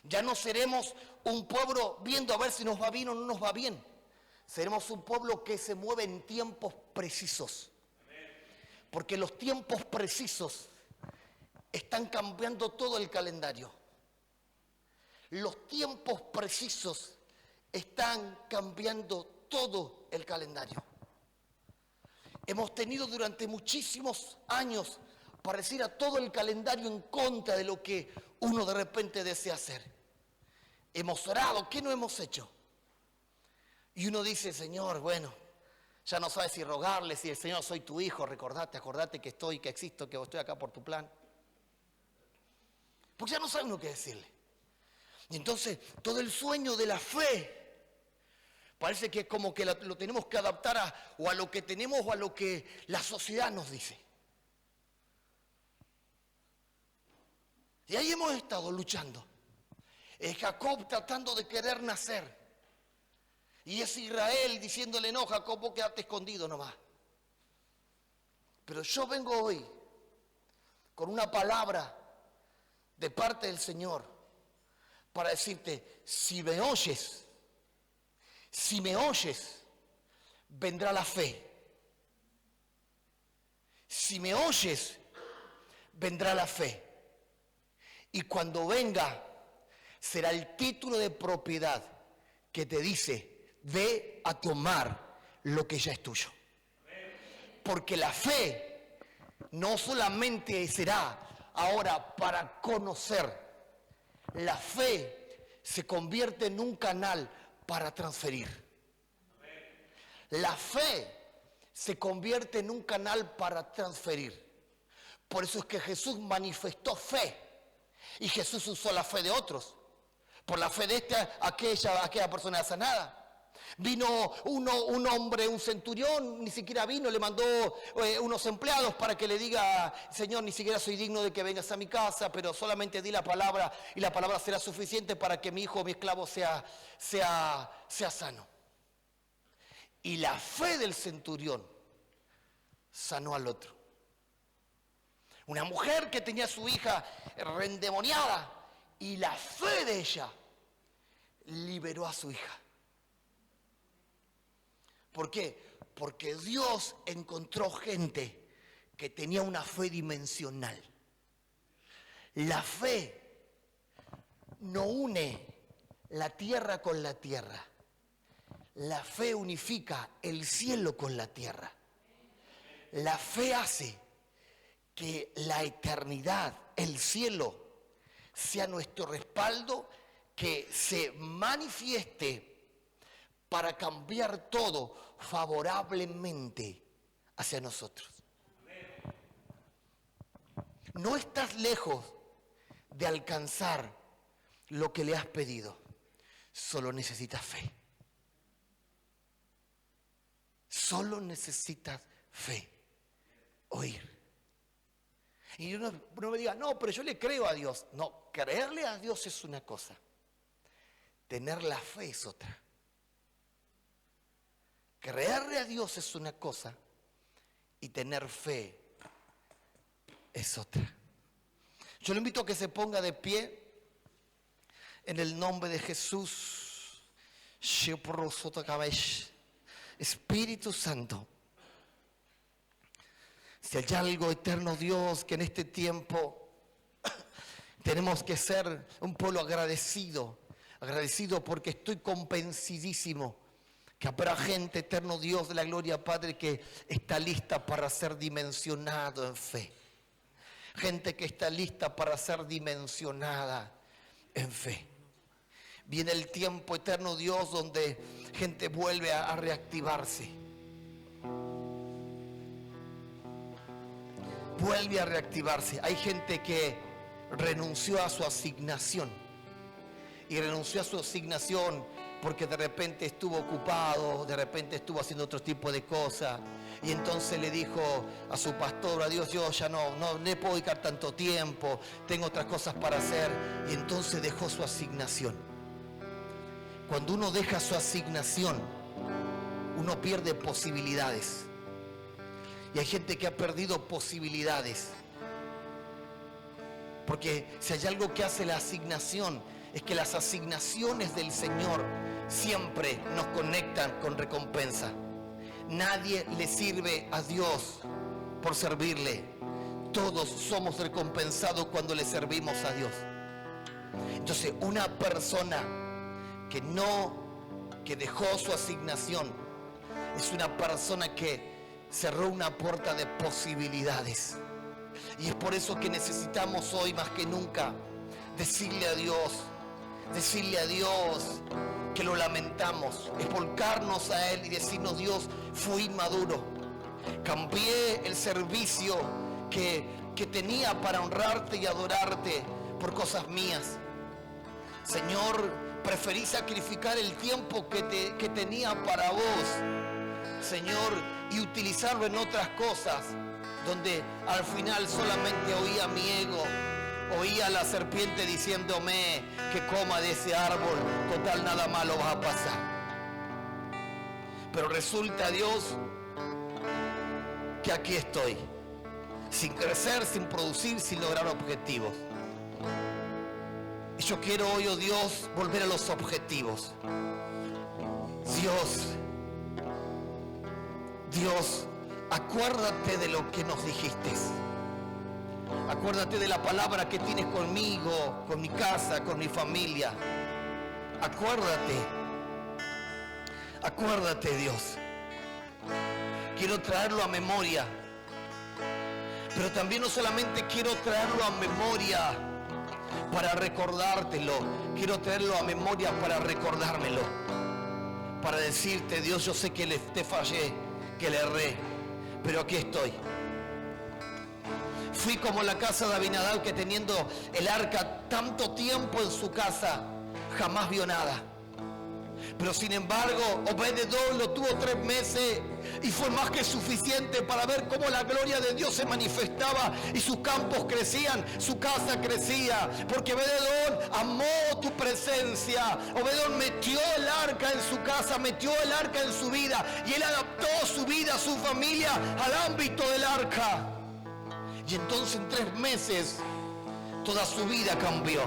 Ya no seremos un pueblo viendo a ver si nos va bien o no nos va bien. Seremos un pueblo que se mueve en tiempos precisos. Porque los tiempos precisos están cambiando todo el calendario. Los tiempos precisos están cambiando todo el calendario. Hemos tenido durante muchísimos años pareciera todo el calendario en contra de lo que uno de repente desea hacer. Hemos orado, ¿qué no hemos hecho? Y uno dice, Señor, bueno, ya no sabes si rogarle, si el Señor soy tu hijo, acordate que estoy, que existo, que estoy acá por tu plan. Porque ya no sabe uno qué decirle. Y entonces todo el sueño de la fe parece que como que lo tenemos que adaptar o a lo que tenemos o a lo que la sociedad nos dice. Y ahí hemos estado luchando. Es Jacob tratando de querer nacer. Y es Israel diciéndole, no, Jacob, vos quedate escondido nomás. Pero yo vengo hoy con una palabra de parte del Señor para decirte, si me oyes, vendrá la fe. Si me oyes, vendrá la fe. Y cuando venga, será el título de propiedad que te dice, ve a tomar lo que ya es tuyo. Porque la fe no solamente será ahora para conocer, la fe se convierte en un canal para transferir. La fe se convierte en un canal para transferir. Por eso es que Jesús manifestó fe. Y Jesús usó la fe de otros. Por la fe de aquella persona sanada. Vino un hombre, un centurión, ni siquiera vino, le mandó unos empleados para que le diga, Señor, ni siquiera soy digno de que vengas a mi casa, pero solamente di la palabra y la palabra será suficiente para que mi hijo, mi esclavo sea sano. Y la fe del centurión sanó al otro. Una mujer que tenía a su hija endemoniada y la fe de ella liberó a su hija. ¿Por qué? Porque Dios encontró gente que tenía una fe dimensional. La fe no une la tierra con la tierra. La fe unifica el cielo con la tierra. La fe hace que la eternidad, el cielo, sea nuestro respaldo, que se manifieste para cambiar todo favorablemente hacia nosotros. No estás lejos de alcanzar lo que le has pedido, solo necesitas fe. Solo necesitas fe, oír. Y uno me diga, no, pero yo le creo a Dios. No, creerle a Dios es una cosa. Tener la fe es otra. Creerle a Dios es una cosa y tener fe es otra. Yo le invito a que se ponga de pie en el nombre de Jesús. Espíritu Santo, si hay algo, eterno Dios, que en este tiempo tenemos que ser un pueblo agradecido porque estoy convencidísimo que habrá gente, eterno Dios de la gloria, Padre, que está lista para ser dimensionado en fe. Gente que está lista para ser dimensionada en fe. Viene el tiempo, eterno Dios, donde gente vuelve a reactivarse. Vuelve a reactivarse. Hay gente que renunció a su asignación. Y renunció a su asignación porque de repente estuvo ocupado, de repente estuvo haciendo otro tipo de cosas. Y entonces le dijo a su pastor, a Dios, yo ya no le puedo dedicar tanto tiempo, tengo otras cosas para hacer. Y entonces dejó su asignación. Cuando uno deja su asignación, uno pierde posibilidades. Y hay gente que ha perdido posibilidades. Porque si hay algo que hace la asignación, es que las asignaciones del Señor siempre nos conectan con recompensa. Nadie le sirve a Dios por servirle. Todos somos recompensados cuando le servimos a Dios. Entonces, una persona que dejó su asignación es una persona que cerró una puerta de posibilidades. Y es por eso que necesitamos hoy más que nunca decirle a Dios que lo lamentamos, es volcarnos a Él y decirnos: Dios, fui inmaduro, cambié el servicio que tenía para honrarte y adorarte por cosas mías. Señor, preferí sacrificar el tiempo que tenía para vos, Señor, y utilizarlo en otras cosas, donde al final solamente oía mi ego, oía a la serpiente diciéndome que coma de ese árbol, total nada malo va a pasar. Pero resulta, Dios, que aquí estoy, sin crecer, sin producir, sin lograr objetivos. Y yo quiero hoy, oh Dios, volver a los objetivos. Dios, acuérdate de lo que nos dijiste. Acuérdate de la palabra que tienes conmigo, con mi casa, con mi familia. Acuérdate, Dios. Quiero traerlo a memoria. Pero también no solamente quiero traerlo a memoria para recordártelo, quiero traerlo a memoria para recordármelo. Para decirte: Dios, yo sé que te fallé, que le erré, pero aquí estoy. Fui como la casa de Abinadab, que teniendo el arca tanto tiempo en su casa, jamás vio nada. Pero sin embargo, Obed-edom lo tuvo 3 meses y fue más que suficiente para ver cómo la gloria de Dios se manifestaba y sus campos crecían, su casa crecía, porque Obed-edom amó tu presencia. Obed-edom metió el arca en su casa, metió el arca en su vida, y él adaptó su vida, su familia al ámbito del arca. Y entonces en 3 meses toda su vida cambió.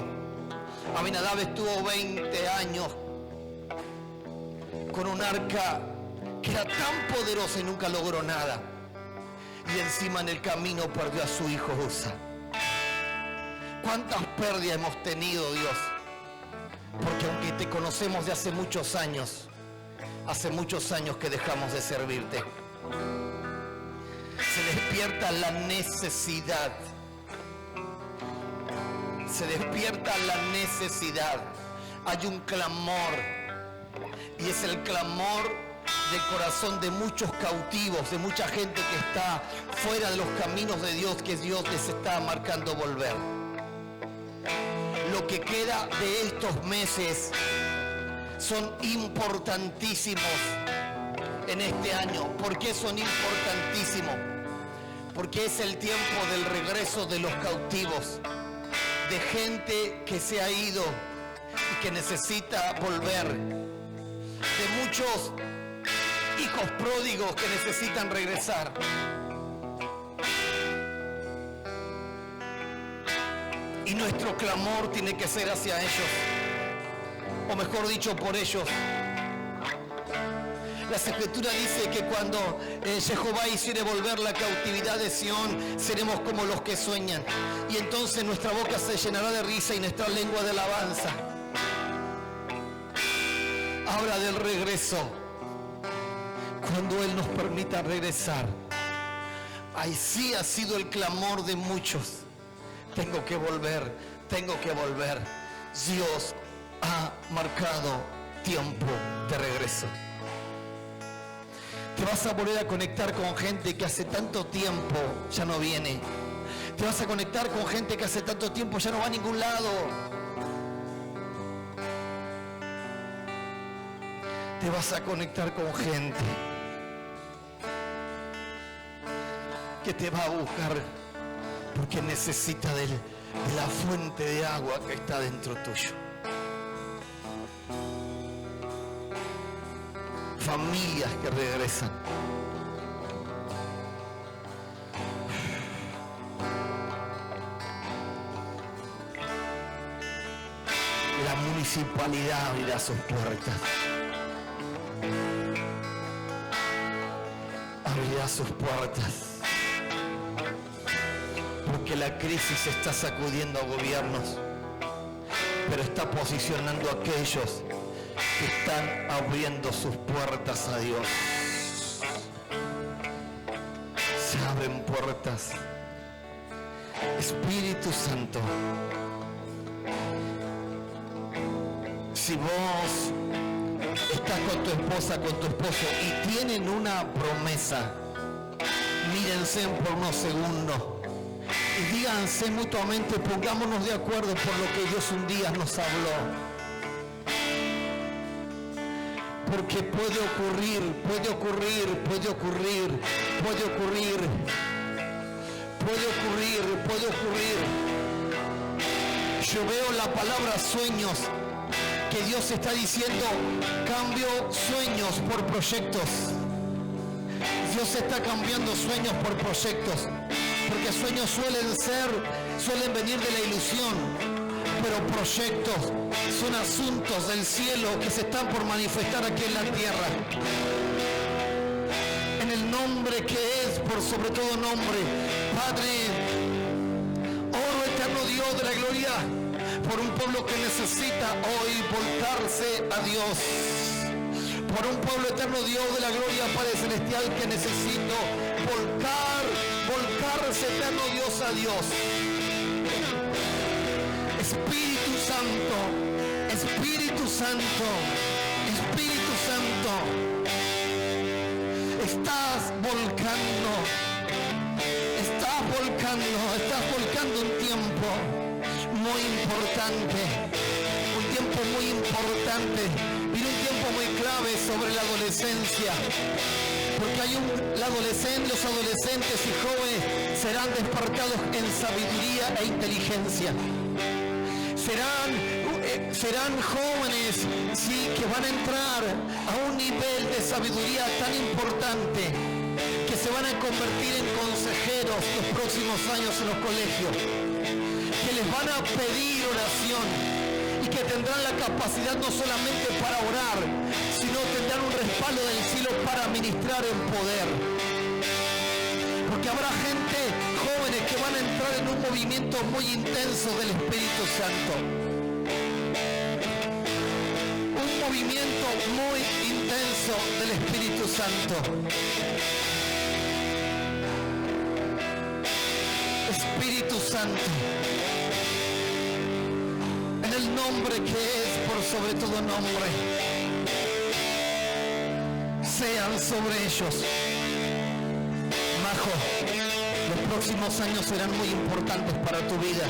Abinadab estuvo 20 años con un arca que era tan poderosa y nunca logró nada. Y encima en el camino perdió a su hijo Usa. ¿Cuántas pérdidas hemos tenido, Dios? Porque aunque te conocemos de hace muchos años que dejamos de servirte. Se despierta la necesidad. Hay un clamor. Y es el clamor del corazón de muchos cautivos, de mucha gente que está fuera de los caminos de Dios, que Dios les está marcando volver. Lo que queda de estos meses son importantísimos en este año. ¿Por qué son importantísimos? Porque es el tiempo del regreso de los cautivos, de gente que se ha ido y que necesita volver, de muchos hijos pródigos que necesitan regresar. Y nuestro clamor tiene que ser hacia ellos, o mejor dicho, por ellos. La Escritura dice que cuando Jehová hiciere volver la cautividad de Sión, seremos como los que sueñan. Y entonces nuestra boca se llenará de risa y nuestra lengua de alabanza. Habla del regreso. Cuando Él nos permita regresar. Ahí sí ha sido el clamor de muchos. Tengo que volver. Dios ha marcado tiempo de regreso. Te vas a volver a conectar con gente que hace tanto tiempo ya no viene. Te vas a conectar con gente que hace tanto tiempo ya no va a ningún lado. Te vas a conectar con gente que te va a buscar porque necesita de la fuente de agua que está dentro tuyo. Familias que regresan. La municipalidad abrirá sus puertas. Abrirá sus puertas. Porque la crisis está sacudiendo a gobiernos. pero está posicionando a aquellos que están abriendo sus puertas a Dios. Se abren puertas. Espíritu Santo, si vos estás con tu esposa, con tu esposo y tienen una promesa, mírense por unos segundos y díganse mutuamente, pongámonos de acuerdo por lo que Dios un día nos habló. Porque puede ocurrir. Yo veo la palabra sueños, que Dios está diciendo, cambio sueños por proyectos. Dios está cambiando sueños por proyectos, porque sueños suelen venir de la ilusión, pero proyectos son asuntos del cielo que se están por manifestar aquí en la tierra. En el nombre que es por sobre todo nombre, Padre, oro eterno Dios de la gloria, por un pueblo que necesita hoy volcarse a Dios. Por un pueblo eterno Dios de la gloria, Padre celestial, que necesito volcarse eterno Dios a Dios. Espíritu Santo, Espíritu Santo, Espíritu Santo, estás volcando un tiempo muy importante, y un tiempo muy clave sobre la adolescencia, porque los adolescentes y jóvenes serán despertados en sabiduría e inteligencia. Serán jóvenes, sí, que van a entrar a un nivel de sabiduría tan importante que se van a convertir en consejeros los próximos años en los colegios, que les van a pedir oración y que tendrán la capacidad no solamente para orar, sino tendrán un respaldo del cielo para ministrar en poder. Porque habrá gente, jóvenes, que van a entrar en un movimiento muy intenso del Espíritu Santo. Un movimiento muy intenso del Espíritu Santo. Espíritu Santo, en el nombre que es por sobre todo nombre, sean sobre ellos. Majo, los próximos años serán muy importantes para tu vida,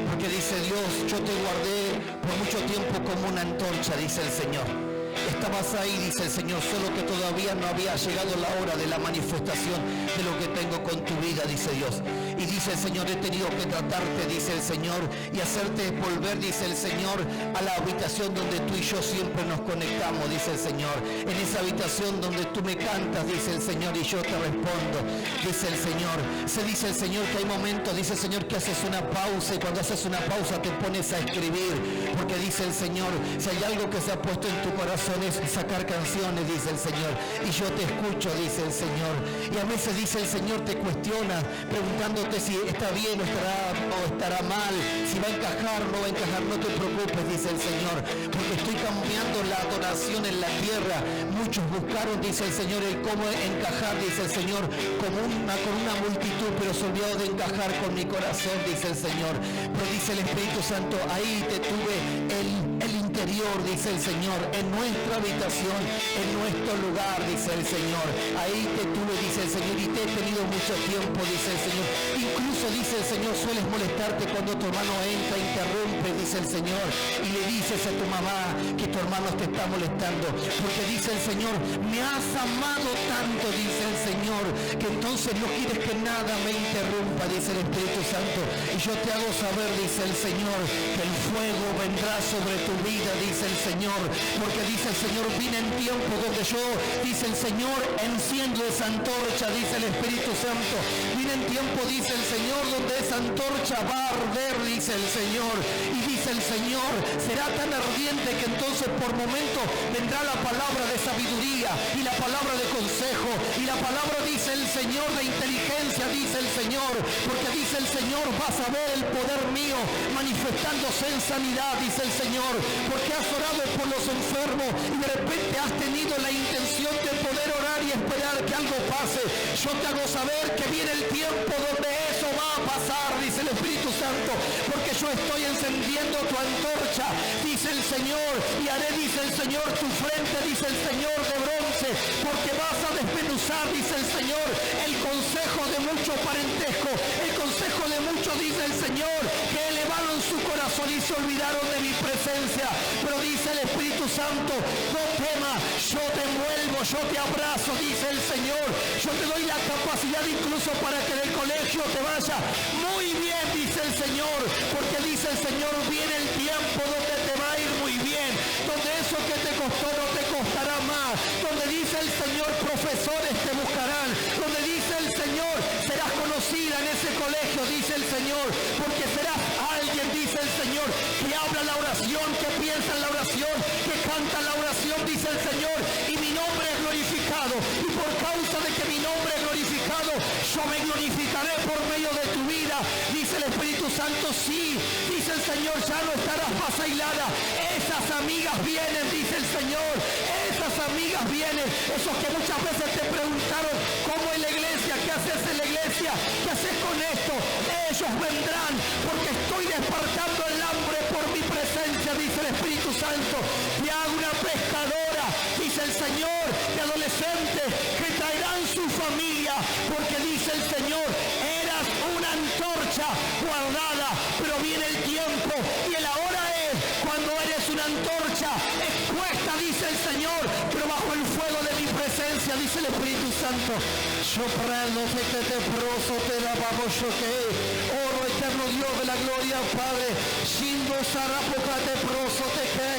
porque dice Dios, yo te guardé por mucho tiempo como una antorcha, dice el Señor. Estabas ahí, dice el Señor, solo que todavía no había llegado la hora de la manifestación de lo que tengo con tu vida, dice Dios. Y dice el Señor, he tenido que tratarte, dice el Señor, y hacerte volver, dice el Señor, a la habitación donde tú y yo siempre nos conectamos, dice el Señor. En esa habitación donde tú me cantas, dice el Señor, y yo te respondo, dice el Señor. Se dice el Señor que hay momentos, dice el Señor, que haces una pausa, y cuando haces una pausa te pones a escribir, porque dice el Señor, si hay algo que se ha puesto en tu corazón es sacar canciones, dice el Señor, y yo te escucho, dice el Señor. Y a veces, dice el Señor, te cuestiona preguntándote si está bien o estará mal, si va a encajar o no va a encajar. No te preocupes, dice el Señor, porque estoy cambiando la adoración en la tierra. Muchos buscaron, dice el Señor, el cómo encajar, dice el Señor, con una multitud, pero se olvidó de encajar con mi corazón, dice el Señor. Pero dice el Espíritu Santo, ahí te tuve el interior, dice el Señor, en nuestra habitación, en nuestro lugar, dice el Señor. Ahí te tuve, dice el Señor, y te he tenido mucho tiempo, dice el Señor. Incluso, dice el Señor, sueles molestarte cuando tu hermano entra, interrumpe, dice el Señor, y le dices a tu mamá que tu hermano te está molestando, porque dice el Señor, me has amado tanto, dice el Señor, que entonces no quieres que nada me interrumpa, dice el Espíritu Santo. Y yo te hago saber, dice el Señor, que el fuego vendrá sobre tu vida, dice el Señor, porque dice el Señor, vine en tiempo donde yo, dice el Señor, enciendo esa antorcha, dice el Espíritu Santo, vine vienen tiempos, dice el Señor, donde esa antorcha va a arder, dice el Señor. Y dice el Señor, será tan ardiente que entonces por momentos vendrá la palabra de sabiduría y la palabra de consejo y la palabra, dice el Señor, de inteligencia, dice el Señor. Porque dice el Señor, vas a ver el poder mío manifestándose en sanidad, dice el Señor. Porque has orado por los enfermos y de repente has tenido la intención de poder orar y esperar que algo pase. Yo te hago saber que viene el tiempo donde eso va a pasar, dice el Espíritu Santo, porque yo estoy encendiendo tu antorcha, dice el Señor, y haré, dice el Señor, tu frente, dice el Señor, de bronce, porque vas a desmenuzar, dice el Señor, el consejo de mucho parentesco, el consejo de muchos, dice el Señor, que elevaron su corazón y se olvidaron de mi presencia. Pero dice el Espíritu Santo, no temas, yo te envuelvo, yo te abrazo, dice el Señor. Yo te doy la capacidad incluso para que del colegio te vaya muy bien, dice el Señor. Porque dice el Señor, viene el tiempo donde te va a ir muy bien, donde eso que te costó no te costará más, donde dice el Señor, profesores te buscarán, donde dice el Señor, serás conocida en ese colegio, dice el Señor, porque serás alguien, dice el Señor, que habla la oración, que piensa en la oración, que canta la oración, dice el Señor, y mi nombre es glorificado, y por causa de que mi nombre es glorificado, yo me glorificaré por medio de tu vida, dice el Espíritu Santo. Sí, dice el Señor, ya no estarás más aislada, esas amigas vienen, dice el Señor, esas amigas vienen, esos que muchas veces te preguntaron, ¿cómo es la iglesia? ¿Qué haces en la iglesia? ¿Qué haces con esto? Ellos vendrán, porque estoy despertando el hambre por mi presencia, dice el Espíritu Santo. Te hago una pescadora, dice el Señor, de adolescentes que traerán su familia, porque dice el Señor, eras una antorcha guardada, pero viene el tiempo y el ahora es cuando eres una antorcha expuesta, dice el Señor, pero bajo el fuego de mi presencia, dice el Espíritu Santo. Yo prendo que te proso, te la vamos yo que oro eterno Dios de la gloria, Padre, Shindo Sarapoca te proso te que,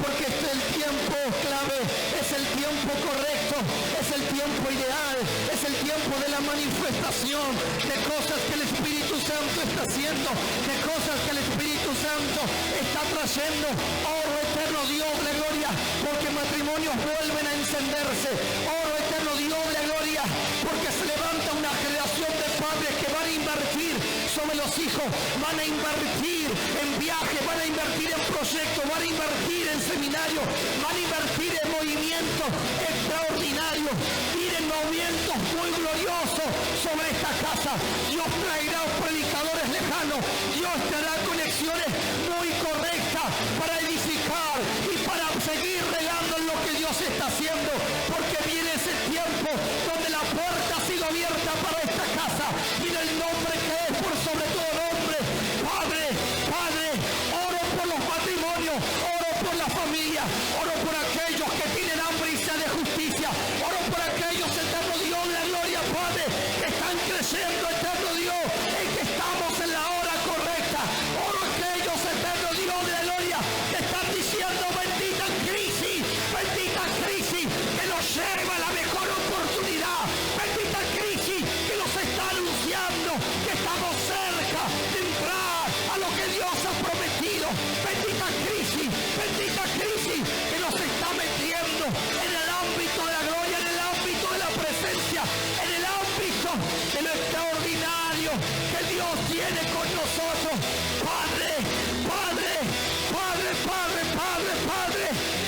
porque este es el tiempo clave, es el tiempo correcto, es el tiempo ideal, es el tiempo de la manifestación de cosas que el Espíritu Santo está haciendo, de cosas que el Espíritu Santo está trayendo. Oro eterno Dios de la gloria, porque matrimonios vuelven a encenderse. Oro eterno Dios de la gloria, porque se levanta una generación de padres que van a invertir sobre los hijos, van a invertir en viajes, van a invertir en proyectos, van a invertir en seminarios, van a invertir en movimientos extraordinarios, ir en movimientos muy gloriosos sobre esta casa. Dios traerá predicadores lejanos, Dios traerá conexiones muy correctas para edificar y para seguir regando en lo que Dios está haciendo, porque viene ese tiempo donde la puerta ha sido abierta para esta casa y en el nombre que es por sobre todo nombre. Padre, Padre, oro por los matrimonios, oro por la familia, oro por aquellos que tienen hambre y sed de justicia, oro por aquellos, eterno Dios de la gloria, Padre, que están creciendo, eterno Dios, en que estamos en la hora correcta. Oro aquellos, eterno Dios de la gloria, que están diciendo bendita crisis, que nos lleva a la mejor oportunidad, bendita crisis que nos está anunciando que estamos cerca de entrar a lo que Dios ha prometido, bendita crisis que nos está metiendo en el ámbito de la gloria, en el ámbito de la presencia, en el ámbito de lo extraordinario que Dios tiene con nosotros. Padre, Padre, Padre, Padre, Padre, Padre,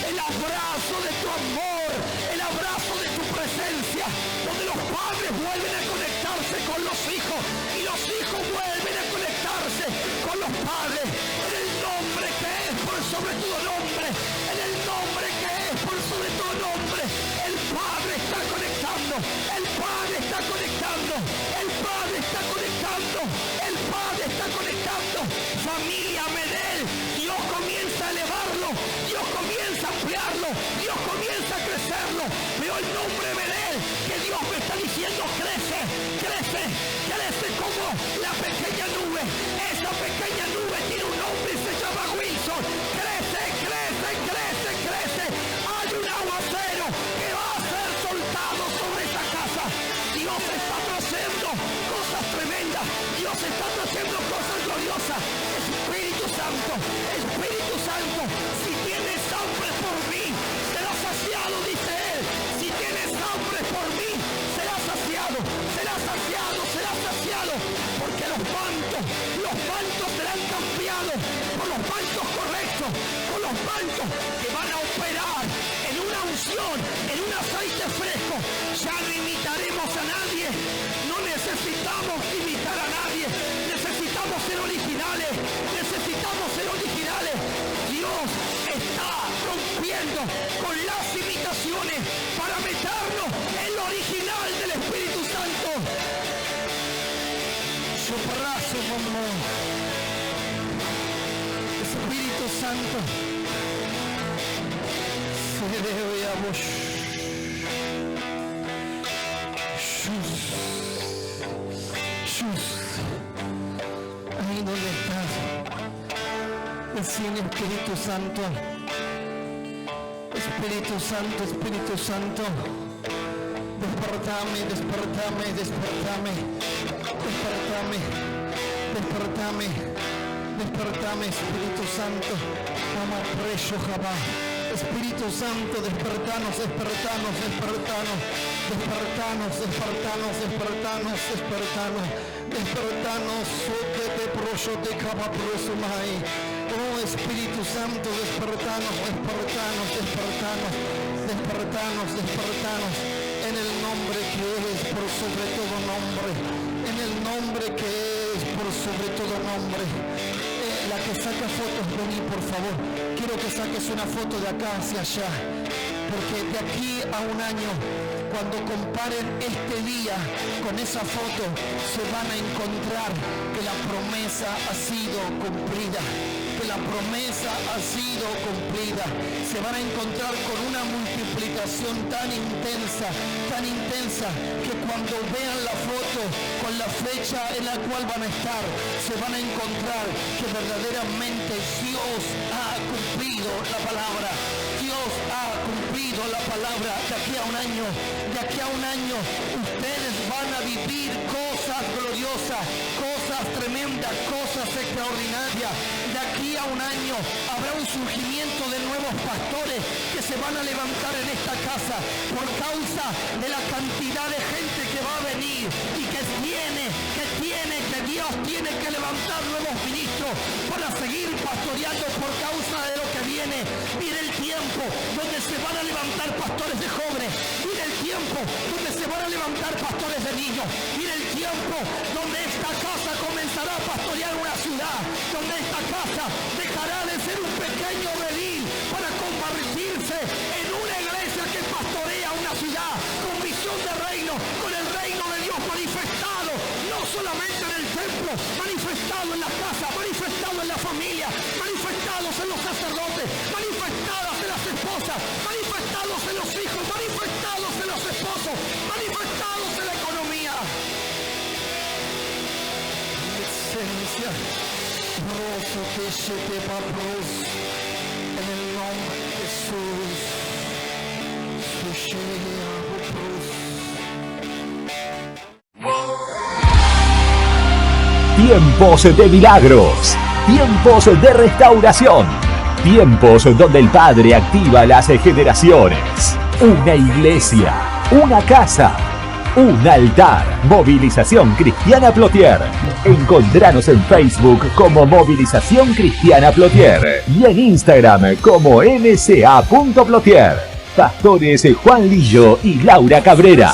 el abrazo de tu amor, el abrazo de tu presencia, donde los padres vuelven a conectarse con los hijos y los hijos vuelven a conectarse con los padres, en el nombre que es por sobre todo nombre, en el nombre que es por sobre todo nombre. El Padre está conectando, el Padre está conectando, el Padre está conectando, el Padre está conectando. Familia Medel, Dios comienza a elevarlo, Dios comienza a ampliarlo, Dios comienza a crecerlo. Veo el nombre Medel, que Dios me está diciendo crece, crece, crece como la pequeña nube. Esa pequeña nube tiene un nombre y se llama Wilson. Crece, crece, crece, crece. Hay un aguacero que va a ser soltado sobre esta casa. Dios está haciendo cosas Dios está haciendo cosas gloriosas. Espíritu Santo, si tienes hambre por mí, serás saciado, dice Él. Si tienes hambre por mí, serás saciado, porque los bancos serán cambiados por los bancos correctos, por los bancos que van a operar en una unción, en un aceite fresco. Ya no imitaremos a nadie, no necesitamos imitar a nadie, necesitamos ser originales, Dios está rompiendo con las imitaciones para meternos en lo original del Espíritu Santo. Su brazo, mamá. Espíritu Santo. Se debe a vos. Ahí donde estás. Decime, Espíritu Santo. Espíritu Santo, Espíritu Santo. Despertame, despertame, despertame. Despertame, despertame, despertame, Espíritu Santo. Mamá, preso, jamás. Espíritu Santo, despertanos, despertanos, despertanos, despertanos, despertanos, despertanos, despertanos, despertanos, te proyo te cava prosumai. Oh Espíritu Santo, despertanos, despertanos, despertanos, despertanos, despertanos, en el nombre que es por sobre todo nombre, en el nombre que es por sobre todo nombre. La que saca fotos, vení por favor. Quiero que saques una foto de acá hacia allá, porque de aquí a un año, cuando comparen este día con esa foto, se van a encontrar que la promesa ha sido cumplida. Que la promesa ha sido cumplida. Se van a encontrar con una multiplicación tan intensa, que cuando vean la foto con la fecha en la cual van a estar, se van a encontrar que verdaderamente Dios ha cumplido la palabra. Dios ha cumplido la palabra. De aquí a un año, ustedes van a vivir cosas gloriosas, cosas tremendas, cosas extraordinarias. De aquí a un año habrá un surgimiento de nuevos pastores que se van a levantar en esta casa por causa de la cantidad de gente que va a venir y que Dios tiene que levantar nuevos ministros para seguir pastoreando por causa de lo que viene. Mire el tiempo donde se van a levantar pastores de jóvenes. Mire el tiempo donde se van a levantar pastores de niños. Mire el tiempo donde esta casa comenzará a pastorear una ciudad. Donde esta casa dejará de ser un pequeño redil para convertirse en una iglesia que pastorea una ciudad con visión de reino, con el reino de Dios manifestado, no solamente en el templo, manifestado en la casa, manifestado en la familia, manifestados en los sacerdotes, manifestadas en las esposas, manifestados en los hijos, manifestados en los esposos, manifestados en la economía. Esencia, roso que se te va en el nombre de Jesús. Tiempos de milagros, tiempos de restauración, tiempos donde el Padre activa las generaciones. Una iglesia, una casa, un altar. Movilización Cristiana Plotier. Encontranos en Facebook como Movilización Cristiana Plotier y en Instagram como mca.plotier. Pastores Juan Lillo y Laura Cabrera.